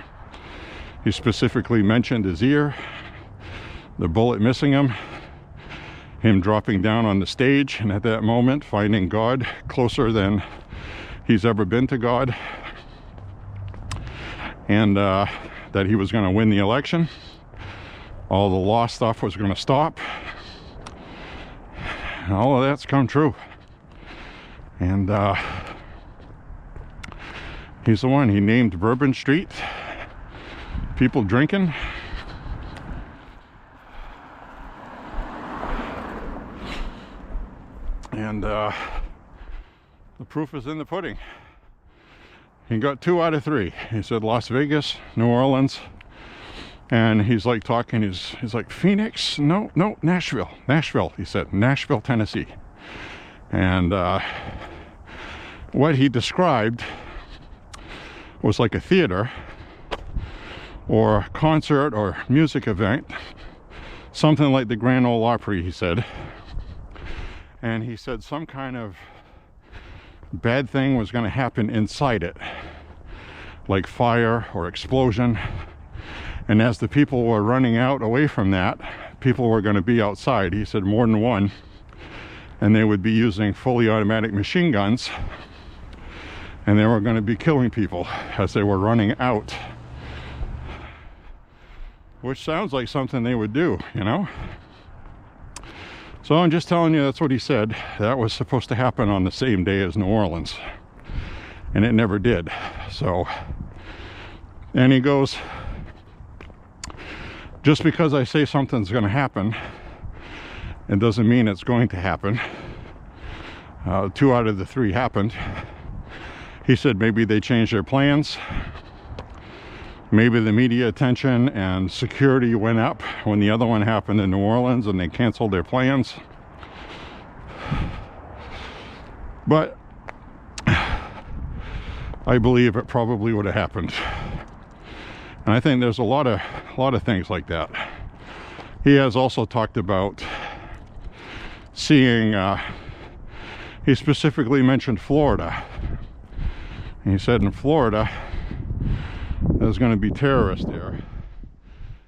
He specifically mentioned his ear, the bullet missing him dropping down on the stage, and at that moment finding God closer than he's ever been to God, and that he was going to win the election. All the law stuff was going to stop. And all of that's come true. And he's the one. He named Bourbon Street. People drinking. And the proof is in the pudding. He got 2 out of 3. He said Las Vegas, New Orleans. And he's like talking, he's like, Phoenix? No, Nashville, he said, Nashville, Tennessee. And what he described was like a theater or a concert or music event, something like the Grand Ole Opry, he said. And he said some kind of bad thing was going to happen inside it, like fire or explosion. And as the people were running out away from that, people were going to be outside. He said more than one. And they would be using fully automatic machine guns. And they were going to be killing people as they were running out. Which sounds like something they would do, you know? So I'm just telling you, that's what he said. That was supposed to happen on the same day as New Orleans. And it never did. So, and he goes, just because I say something's going to happen, it doesn't mean it's going to happen. 2 out of the 3 happened. He said maybe they changed their plans. Maybe the media attention and security went up when the other one happened in New Orleans and they canceled their plans. But I believe it probably would have happened. And I think there's a lot of things like that. He has also talked about seeing, he specifically mentioned Florida. And he said in Florida, there's going to be terrorists there.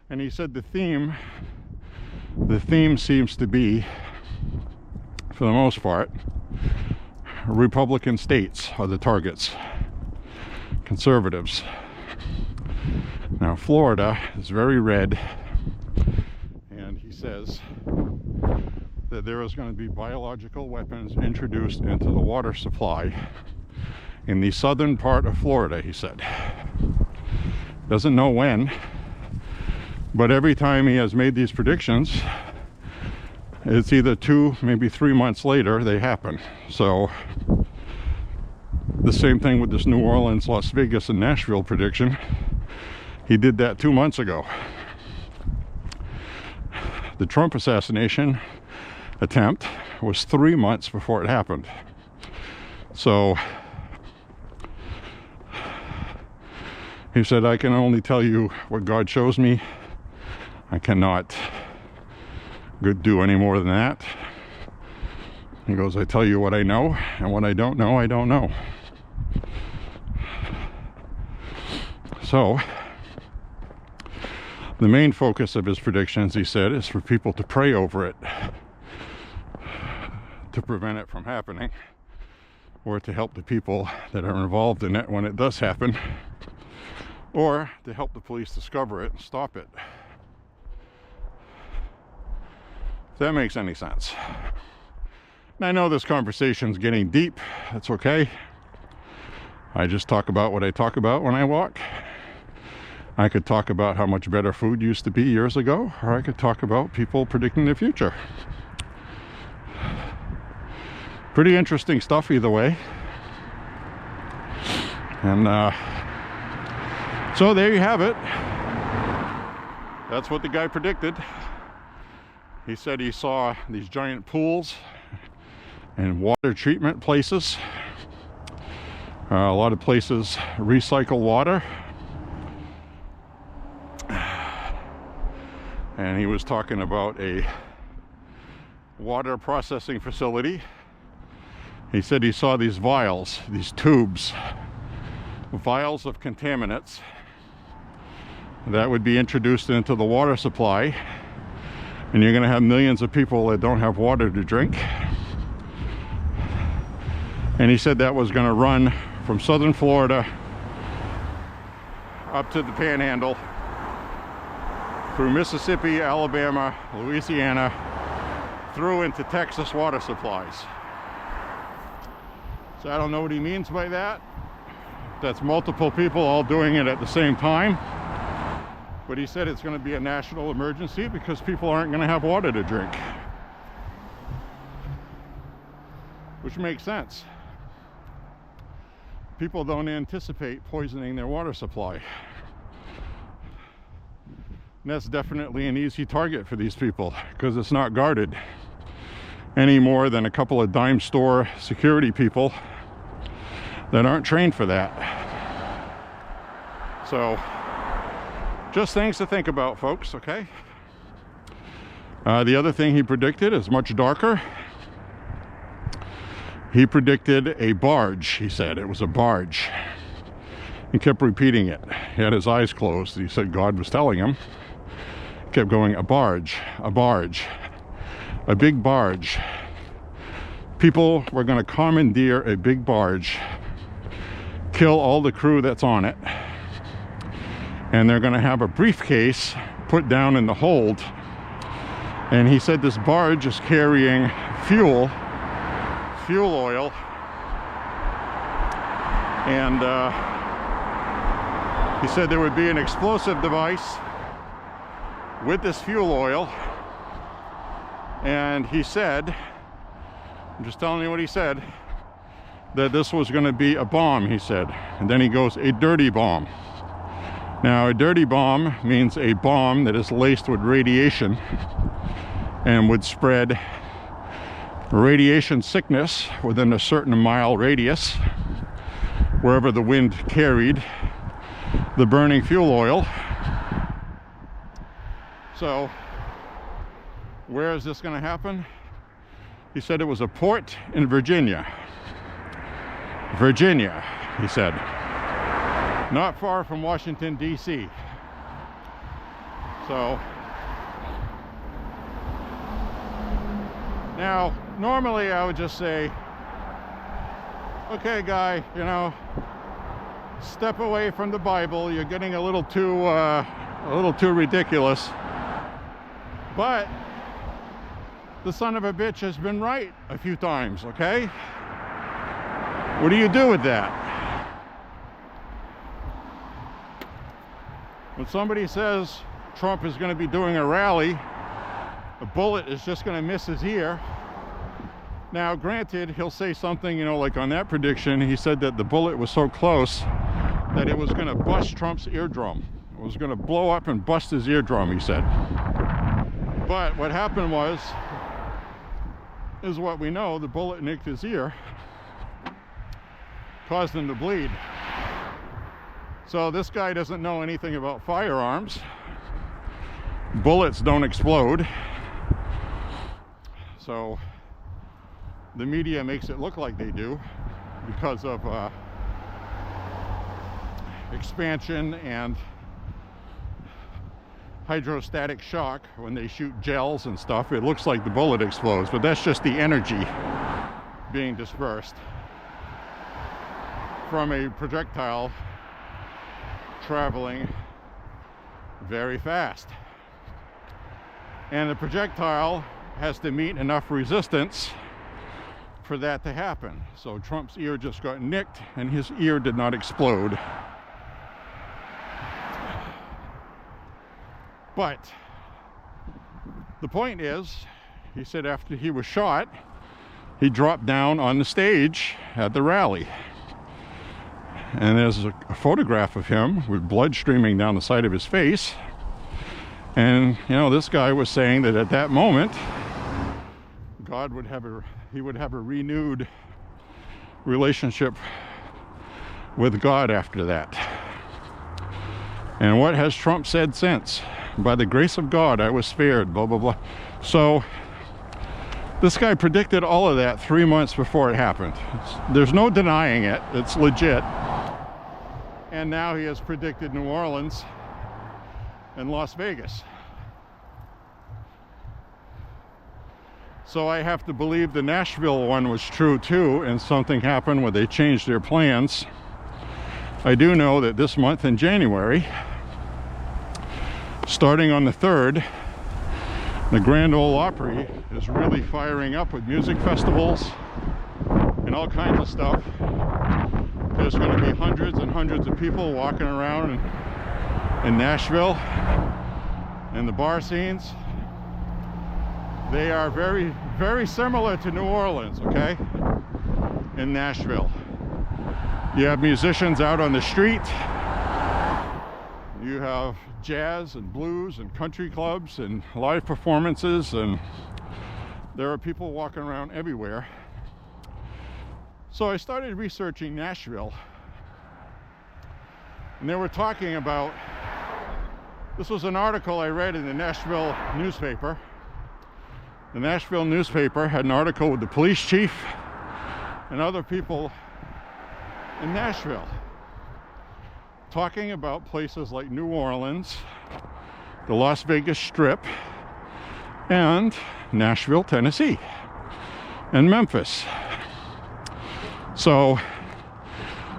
And he said the theme seems to be, for the most part, Republican states are the targets. Conservatives. Now Florida is very red, and he says that there is going to be biological weapons introduced into the water supply in the southern part of Florida, he said. Doesn't know when, but every time he has made these predictions, it's either 2, maybe 3 months later they happen. So the same thing with this New Orleans, Las Vegas, and Nashville prediction. He did that 2 months ago. The Trump assassination attempt was 3 months before it happened. So he said, I can only tell you what God shows me. I cannot do any more than that. He goes, I tell you what I know, and what I don't know, I don't know. So the main focus of his predictions, he said, is for people to pray over it, to prevent it from happening, or to help the people that are involved in it when it does happen, or to help the police discover it and stop it. If that makes any sense. And I know this conversation's getting deep. That's okay. I just talk about what I talk about when I walk. I could talk about how much better food used to be years ago, or I could talk about people predicting the future. Pretty interesting stuff either way. And so there you have it. That's what the guy predicted. He said he saw these giant pools and water treatment places. A lot of places recycle water. And he was talking about a water processing facility. He said he saw these vials, these tubes, vials of contaminants that would be introduced into the water supply, and you're going to have millions of people that don't have water to drink. And he said that was going to run from southern Florida up to the Panhandle, through Mississippi, Alabama, Louisiana, through into Texas water supplies. So I don't know what he means by that. That's multiple people all doing it at the same time. But he said it's going to be a national emergency because people aren't going to have water to drink. Which makes sense. People don't anticipate poisoning their water supply. And that's definitely an easy target for these people because it's not guarded any more than a couple of dime store security people that aren't trained for that. So just things to think about, folks, okay? The other thing he predicted is much darker. He predicted a barge, he said. It was a barge. He kept repeating it. He had his eyes closed. He said God was telling him. He kept going, a barge, a barge, a big barge. People were going to commandeer a big barge, kill all the crew that's on it, and they're going to have a briefcase put down in the hold. And he said this barge is carrying fuel oil, and he said there would be an explosive device with this fuel oil. And he said, I'm just telling you what he said, that this was going to be a bomb, he said. And then he goes, a dirty bomb. Now, a dirty bomb means a bomb that is laced with radiation and would spread radiation sickness within a certain mile radius wherever the wind carried the burning fuel oil. So, where is this going to happen? He said it was a port in Virginia. Virginia, he said. Not far from Washington, D.C. So, now, normally I would just say, okay, guy, you know, step away from the Bible. You're getting a little too ridiculous. But the son of a bitch has been right a few times, okay? What do you do with that? When somebody says Trump is going to be doing a rally, a bullet is just going to miss his ear. Now, granted, he'll say something, you know, like on that prediction, he said that the bullet was so close that it was going to bust Trump's eardrum. It was going to blow up and bust his eardrum, he said. But what happened is what we know, the bullet nicked his ear, caused him to bleed. So this guy doesn't know anything about firearms. Bullets don't explode. So the media makes it look like they do because of expansion and hydrostatic shock. When they shoot gels and stuff, it looks like the bullet explodes, but that's just the energy being dispersed from a projectile traveling very fast. And the projectile has to meet enough resistance for that to happen. So Trump's ear just got nicked and his ear did not explode. But the point is, he said after he was shot, he dropped down on the stage at the rally. And there's a photograph of him with blood streaming down the side of his face. And, you know, this guy was saying that at that moment, he would have a renewed relationship with God after that. And what has Trump said since? By the grace of God, I was spared, blah, blah, blah. So, this guy predicted all of that 3 months before it happened. There's no denying it. It's legit. And now he has predicted New Orleans and Las Vegas. So I have to believe the Nashville one was true too, and something happened where they changed their plans. I do know that this month in January, starting on the 3rd, the Grand Ole Opry is really firing up with music festivals and all kinds of stuff. There's going to be hundreds and hundreds of people walking around in Nashville, and the bar scenes, they are very, very similar to New Orleans, okay? In Nashville. You have musicians out on the street. You have jazz and blues and country clubs and live performances, and there are people walking around everywhere. So I started researching Nashville, and they were talking about, this was an article I read in the Nashville newspaper. The Nashville newspaper had an article with the police chief and other people in Nashville, talking about places like New Orleans, the Las Vegas Strip, and Nashville, Tennessee, and Memphis. So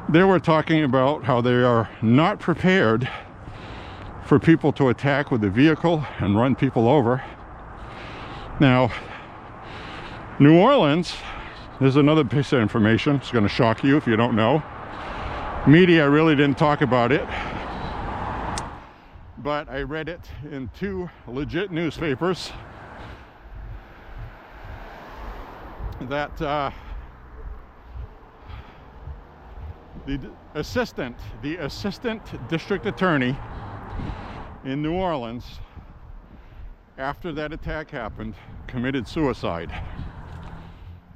they were talking about how they are not prepared for people to attack with a vehicle and run people over. Now, New Orleans, there's another piece of information. It's going to shock you if you don't know. Media really didn't talk about it, but I read it in 2 legit newspapers that the assistant district attorney in New Orleans, after that attack happened, committed suicide.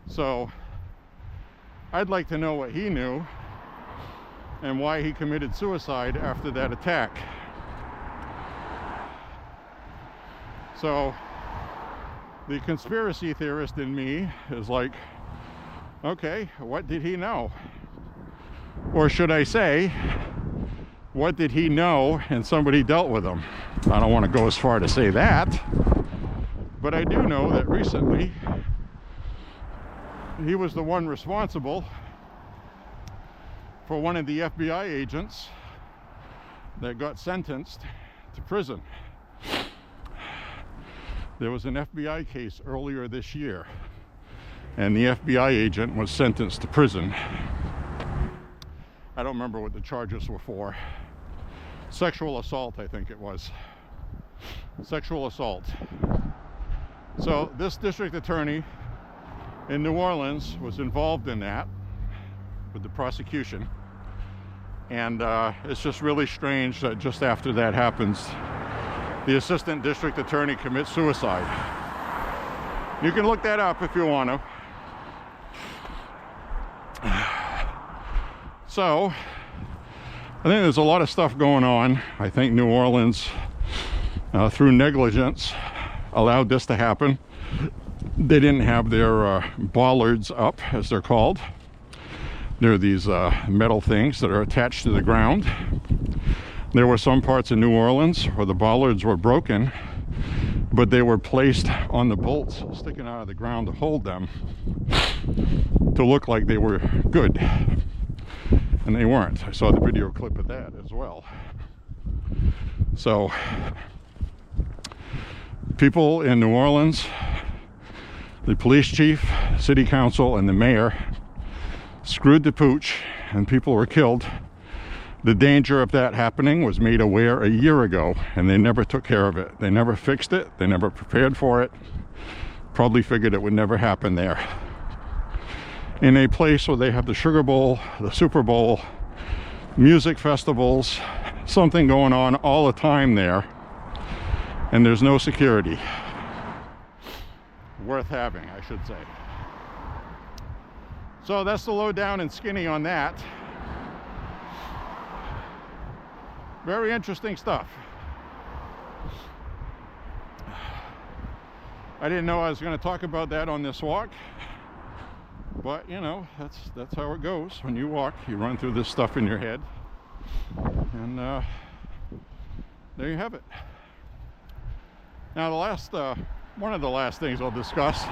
So I'd like to know what he knew and why he committed suicide after that attack. So the conspiracy theorist in me is like, okay, what did he know? Or should I say, what did he know and somebody dealt with him? I don't want to go as far to say that, but I do know that recently he was the one responsible for one of the FBI agents that got sentenced to prison. There was an FBI case earlier this year, and the FBI agent was sentenced to prison. I don't remember what the charges were for. Sexual assault, I think it was. Sexual assault. So this district attorney in New Orleans was involved in that with the prosecution. And it's just really strange that just after that happens, the assistant district attorney commits suicide. You can look that up if you want to. So, I think there's a lot of stuff going on. I think New Orleans, through negligence, allowed this to happen. They didn't have their bollards up, as they're called. They're these metal things that are attached to the ground. There were some parts of New Orleans where the bollards were broken, but they were placed on the bolts sticking out of the ground to hold them, to look like they were good. And they weren't. I saw the video clip of that as well. So, people in New Orleans, the police chief, city council, and the mayor screwed the pooch, and people were killed. The danger of that happening was made aware a year ago, and they never took care of it. They never fixed it. They never prepared for it. Probably figured it would never happen there. In a place where they have the Sugar Bowl, the Super Bowl, music festivals, something going on all the time there, and there's no security. Worth having, I should say. So that's the lowdown and skinny on that. Very interesting stuff. I didn't know I was going to talk about that on this walk. But, you know, that's how it goes. When you walk, you run through this stuff in your head. And there you have it. Now, one of the last things I'll discuss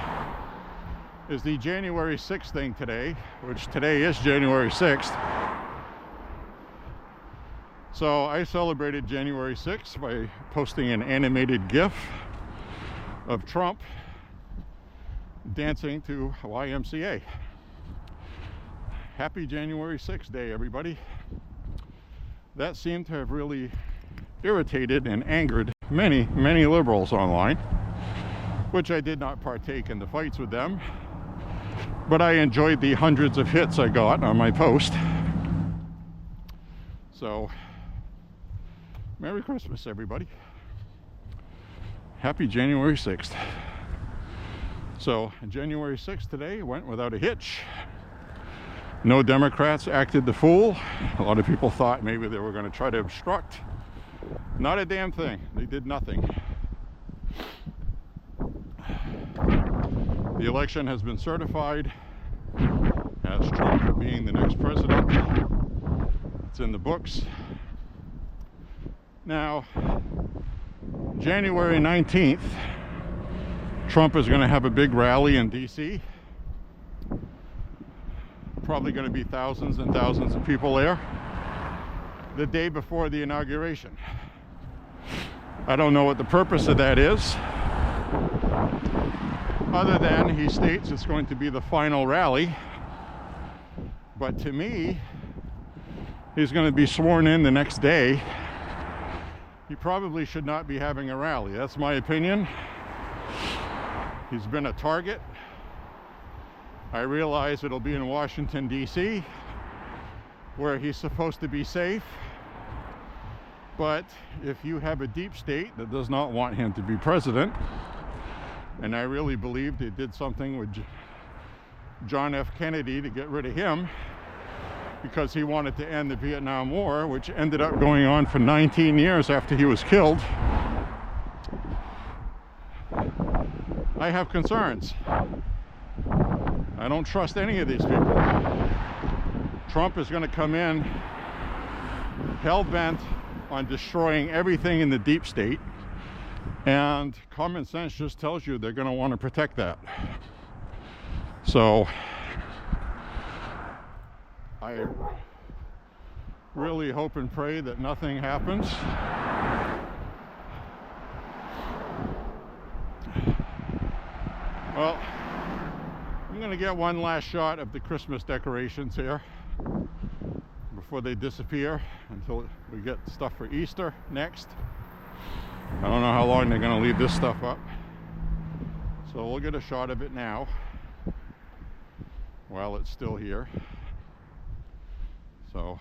is the January 6th thing today, which today is January 6th. So I celebrated January 6th by posting an animated GIF of Trump dancing to YMCA. Happy January 6th day, everybody. That seemed to have really irritated and angered many, many liberals online, which I did not partake in the fights with them, but I enjoyed the hundreds of hits I got on my post. So, Merry Christmas, everybody. Happy January 6th. So, January 6th today went without a hitch. No Democrats acted the fool. A lot of people thought maybe they were going to try to obstruct. Not a damn thing. They did nothing. The election has been certified. as Trump being the next president. It's in the books. Now, January 19th, Trump is going to have a big rally in DC. Probably going to be thousands and thousands of people there the day before the inauguration. I don't know what the purpose of that is, other than he states it's going to be the final rally. But to me, he's going to be sworn in the next day. He probably should not be having a rally. That's my opinion. He's been a target. I realize it'll be in Washington, D.C., where he's supposed to be safe. But if you have a deep state that does not want him to be president, and I really believe they did something with John F. Kennedy to get rid of him because he wanted to end the Vietnam War, which ended up going on for 19 years after he was killed, I have concerns. I don't trust any of these people. Trump is going to come in hell-bent on destroying everything in the deep state, and common sense just tells you they're going to want to protect that. So I really hope and pray that nothing happens. Well, I'm going to get one last shot of the Christmas decorations here before they disappear until we get stuff for Easter next. I don't know how long they're going to leave this stuff up, so we'll get a shot of it now while it's still here. So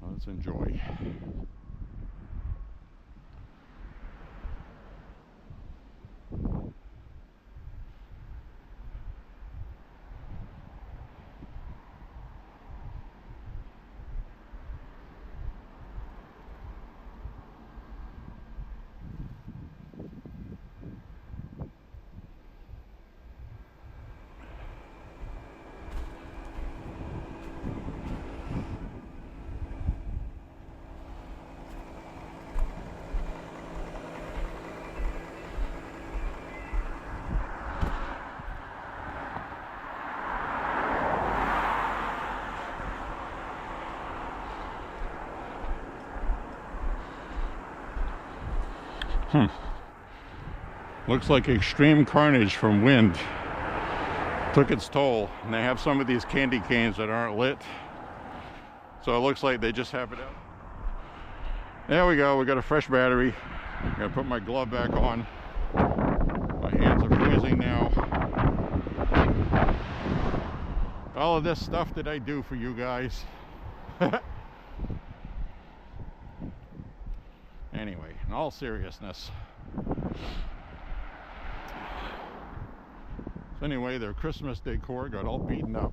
let's enjoy. Looks like extreme carnage from wind took its toll, and they have some of these candy canes that aren't lit, so it looks like they just have it out. There we go, we got a fresh battery. Gotta put my glove back on. My hands are freezing now. All of this stuff that I do for you guys. Anyway, in all seriousness. So anyway, their Christmas decor got all beaten up.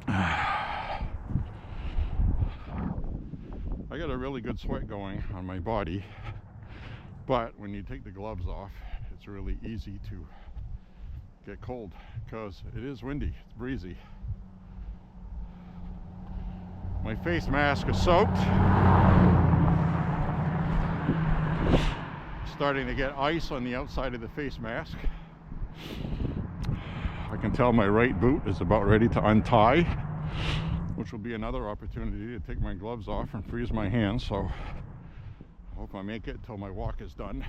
I got a really good sweat going on my body, but when you take the gloves off, it's really easy to get cold because it is windy, it's breezy. My face mask is soaked. Starting to get ice on the outside of the face mask. I can tell my right boot is about ready to untie, which will be another opportunity to take my gloves off and freeze my hands, so I hope I make it until my walk is done.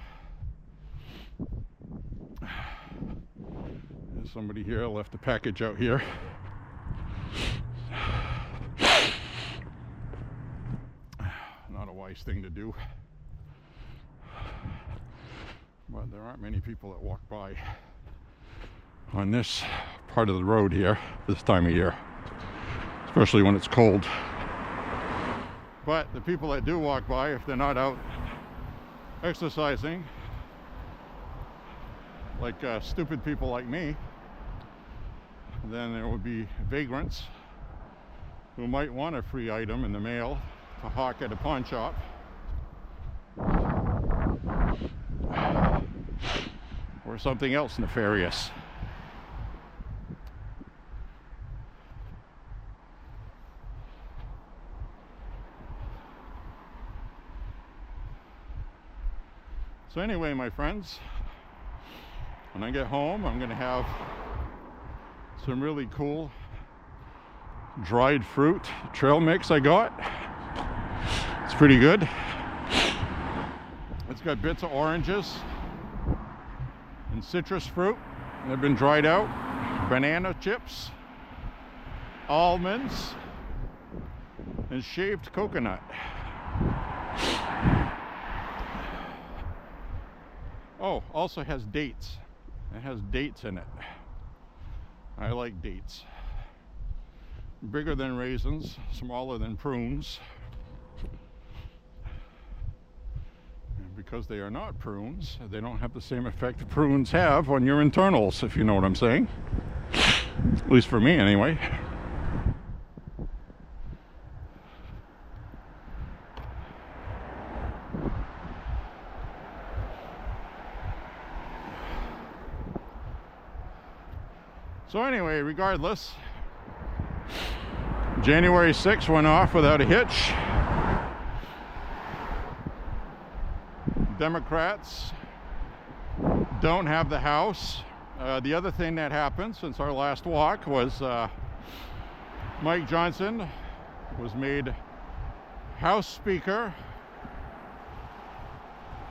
There's somebody here left a package out here. Not a wise thing to do, but there aren't many people that walk by on this part of the road here this time of year, especially when it's cold. But the people that do walk by, if they're not out exercising, like stupid people like me, then there would be vagrants who might want a free item in the mail to hawk at a pawn shop. Or or something else nefarious. So anyway, my friends, when I get home, I'm going to have some really cool dried fruit trail mix I got. It's pretty good. It's got bits of oranges and citrus fruit. They've been dried out. Banana chips, almonds, and shaved coconut. Oh, also has dates. It has dates in it. I like dates. Bigger than raisins, smaller than prunes. And because they are not prunes, they don't have the same effect prunes have on your internals, if you know what I'm saying. At least for me, anyway. So anyway, regardless, January 6th went off without a hitch. Democrats don't have the House. The other thing that happened since our last walk was Mike Johnson was made House Speaker.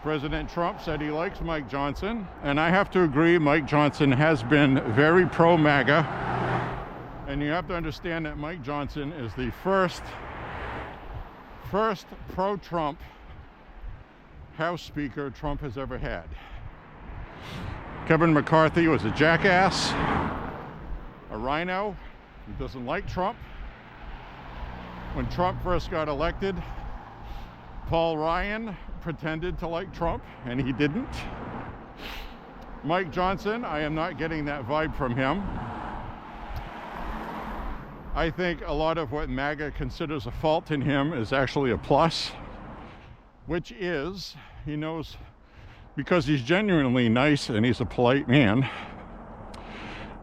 President Trump said he likes Mike Johnson, and I have to agree, Mike Johnson has been very pro-MAGA. And you have to understand that Mike Johnson is the first pro-Trump House Speaker Trump has ever had. Kevin McCarthy was a jackass, a rhino, who doesn't like Trump. When Trump first got elected, Paul Ryan pretended to like Trump, and he didn't. Mike Johnson, I am not getting that vibe from him. I think a lot of what MAGA considers a fault in him is actually a plus, which is he knows, because he's genuinely nice and he's a polite man,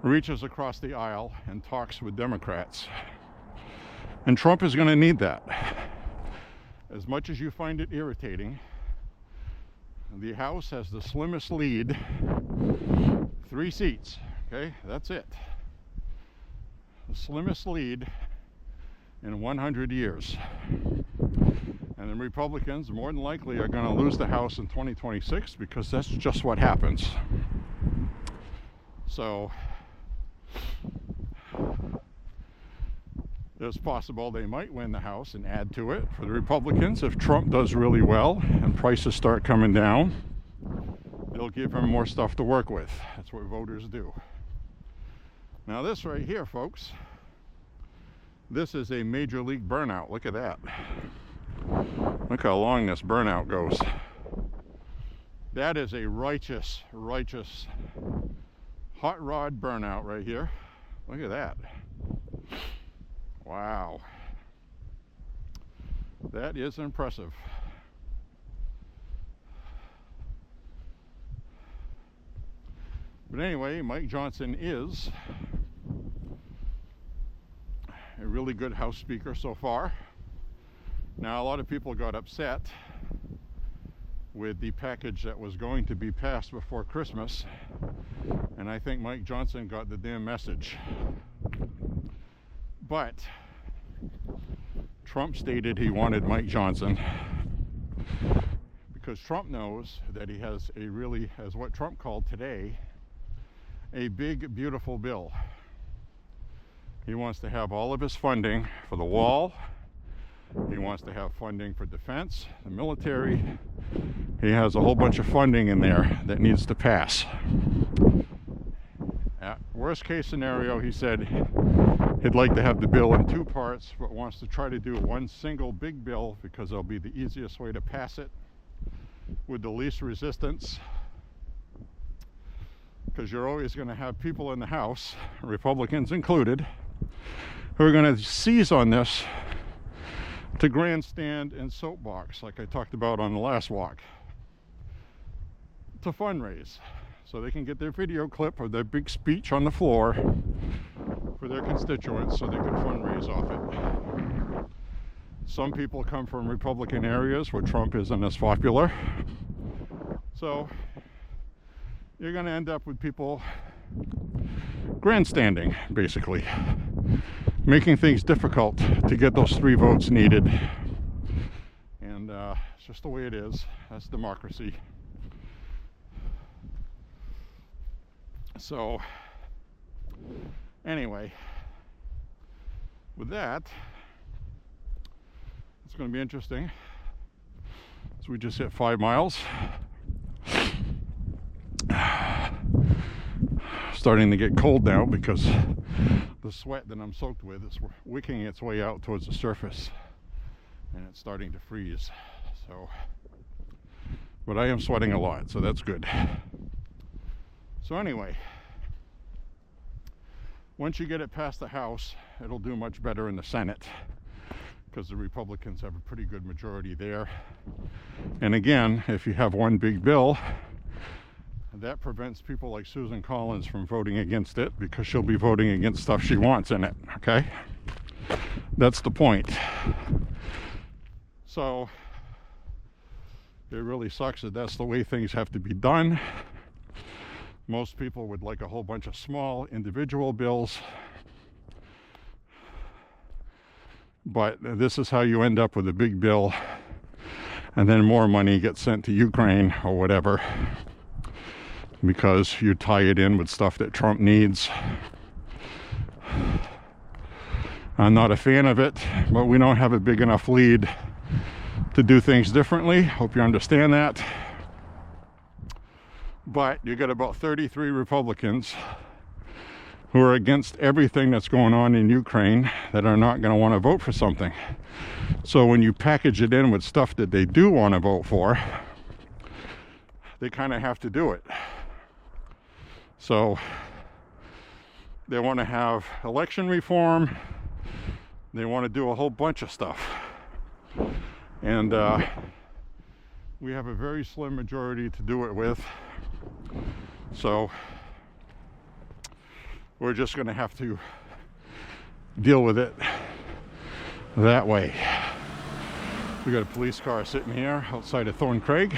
reaches across the aisle and talks with Democrats. And Trump is going to need that. As much as you find it irritating, the House has the slimmest lead, 3 seats, okay? That's it. The slimmest lead in 100 years. And the Republicans more than likely are going to lose the House in 2026 because that's just what happens. So it's possible they might win the House and add to it for the Republicans. If Trump does really well and prices start coming down, they'll give him more stuff to work with. That's what voters do. Now this right here, folks, this is a major league burnout. Look at that. Look how long this burnout goes. That is a righteous hot rod burnout right here. Look at that. Wow. That is impressive. But anyway, Mike Johnson is a really good House Speaker so far. Now, a lot of people got upset with the package that was going to be passed before Christmas, and I think Mike Johnson got the damn message. But Trump stated he wanted Mike Johnson because Trump knows that he has a really, as what Trump called today, a big, beautiful bill. He wants to have all of his funding for the wall. He wants to have funding for defense, the military. He has a whole bunch of funding in there that needs to pass. At worst case scenario, he said he'd like to have the bill in 2 parts, but wants to try to do one single big bill because it'll be the easiest way to pass it with the least resistance. Because you're always going to have people in the House, Republicans included, who are going to seize on this to grandstand and soapbox, like I talked about on the last walk, to fundraise. so they can get their video clip of their big speech on the floor for their constituents so they can fundraise off it. Some people come from Republican areas where Trump isn't as popular. So you're going to end up with people grandstanding, basically, making things difficult to get those 3 votes needed. And it's just the way it is. That's democracy. So anyway, with that, it's going to be interesting. So we just hit 5 miles. Starting to get cold now because the sweat that I'm soaked with is wicking its way out towards the surface, and it's starting to freeze. So, but I am sweating a lot, so that's good. So anyway, once you get it past the House, it'll do much better in the Senate because the Republicans have a pretty good majority there. And again, if you have one big bill, that prevents people like Susan Collins from voting against it because she'll be voting against stuff she wants in it, okay? That's the point. So it really sucks that that's the way things have to be done. Most people would like a whole bunch of small individual bills, but this is how you end up with a big bill, and then more money gets sent to Ukraine or whatever, because you tie it in with stuff that Trump needs. I'm not a fan of it, but we don't have a big enough lead to do things differently. Hope you understand that. But you got about 33 Republicans who are against everything that's going on in Ukraine that are not going to want to vote for something. So when you package it in with stuff that they do want to vote for, they kind of have to do it. So they want to have election reform. They want to do a whole bunch of stuff. And we have a very slim majority to do it with. So we're just going to have to deal with it that way. We got a police car sitting here outside of Thorn Craig.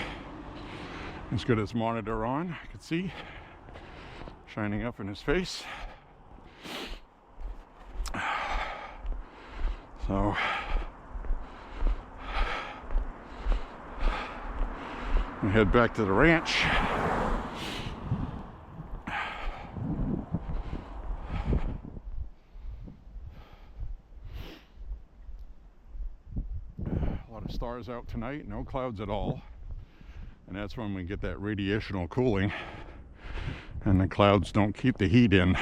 He's got his monitor on, I can see, shining up in his face. So we head back to the ranch. A lot of stars out tonight, no clouds at all. And that's when we get that radiational cooling, and the clouds don't keep the heat in.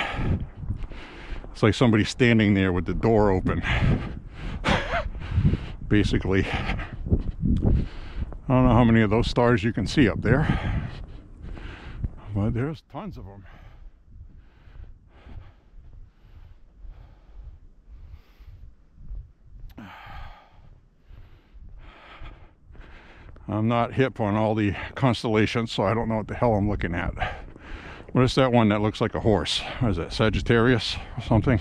It's like somebody standing there with the door open. Basically, I don't know how many of those stars you can see up there, but there's tons of them. I'm not hip on all the constellations, so I don't know what the hell I'm looking at. What is that one that looks like a horse? What is that, Sagittarius or something?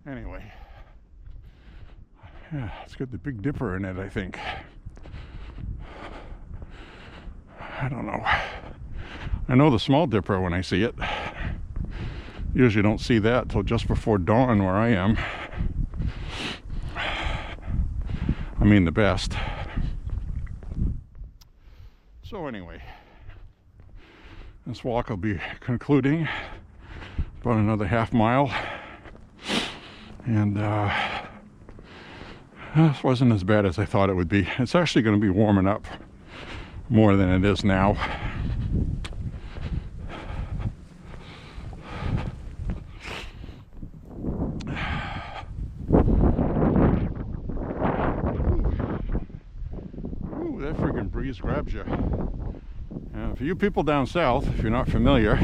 Anyway, yeah, it's got the Big Dipper in it, I think. I don't know. I know the Small Dipper when I see it. Usually don't see that till just before dawn where I am. I mean the best. So anyway, this walk will be concluding about another half mile. And this wasn't as bad as I thought it would be. It's actually going to be warming up more than it is now. Ooh, that freaking breeze grabs you. And for you people down south, if you're not familiar,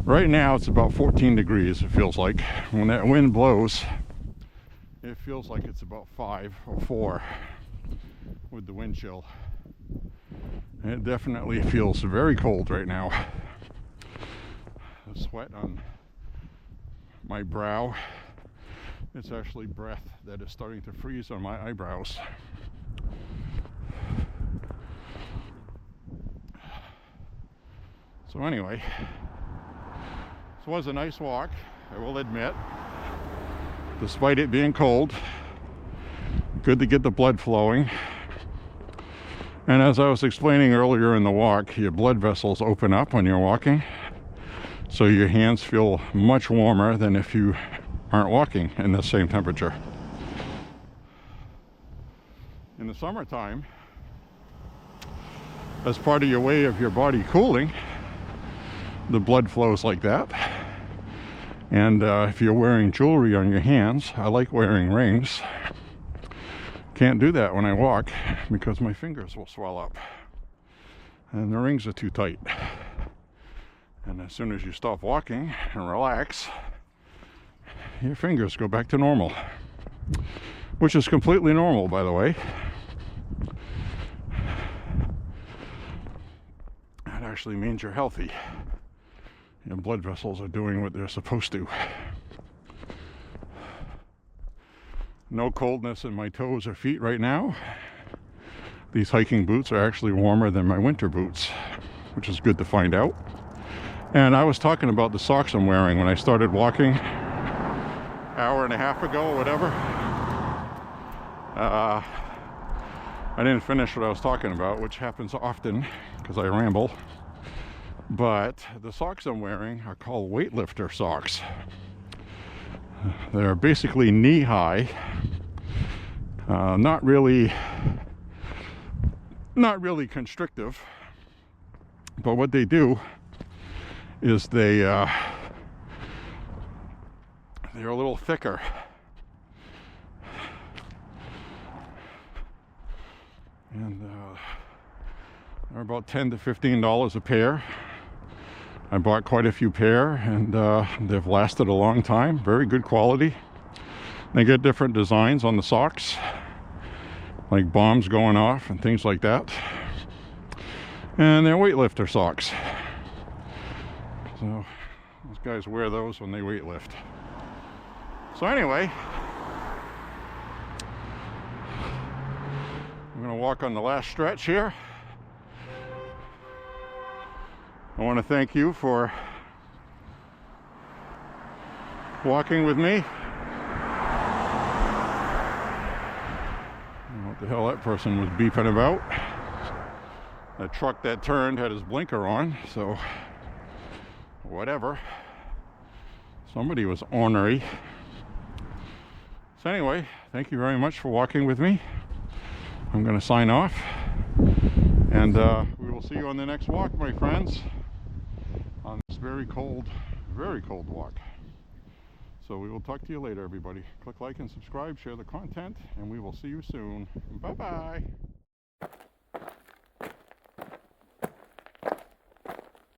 right now it's about 14 degrees, it feels like. When that wind blows, it feels like it's about 5 or 4 with the wind chill. And it definitely feels very cold right now. The sweat on my brow, it's actually breath that is starting to freeze on my eyebrows. So anyway, this was a nice walk, I will admit. Despite it being cold, good to get the blood flowing. And as I was explaining earlier in the walk, your blood vessels open up when you're walking, so your hands feel much warmer than if you aren't walking in the same temperature. In the summertime, as part of your way of your body cooling, the blood flows like that. And if you're wearing jewelry on your hands, I like wearing rings. Can't do that when I walk because my fingers will swell up and the rings are too tight. And as soon as you stop walking and relax, your fingers go back to normal, which is completely normal, by the way. That actually means you're healthy. Your blood vessels are doing what they're supposed to. No coldness in my toes or feet right now. These hiking boots are actually warmer than my winter boots, which is good to find out. And I was talking about the socks I'm wearing when I started walking hour and a half ago or whatever. I didn't finish what I was talking about, which happens often because I ramble. But the socks I'm wearing are called weightlifter socks. They're basically knee-high, not really constrictive, but what they do is they're a little thicker. And they're about $10 to $15 a pair. I bought quite a few pair, and they've lasted a long time. Very good quality. They get different designs on the socks, like bombs going off and things like that. And they're weightlifter socks. So those guys wear those when they weightlift. So anyway, I'm going to walk on the last stretch here. I want to thank you for walking with me. I don't know what the hell that person was beeping about. That truck that turned had his blinker on, so whatever. Somebody was ornery. So anyway, thank you very much for walking with me. I'm going to sign off, and we will see you on the next walk, my friends, on this very cold walk. So we will talk to you later, everybody. Click like and subscribe, share the content, and we will see you soon. Bye-bye.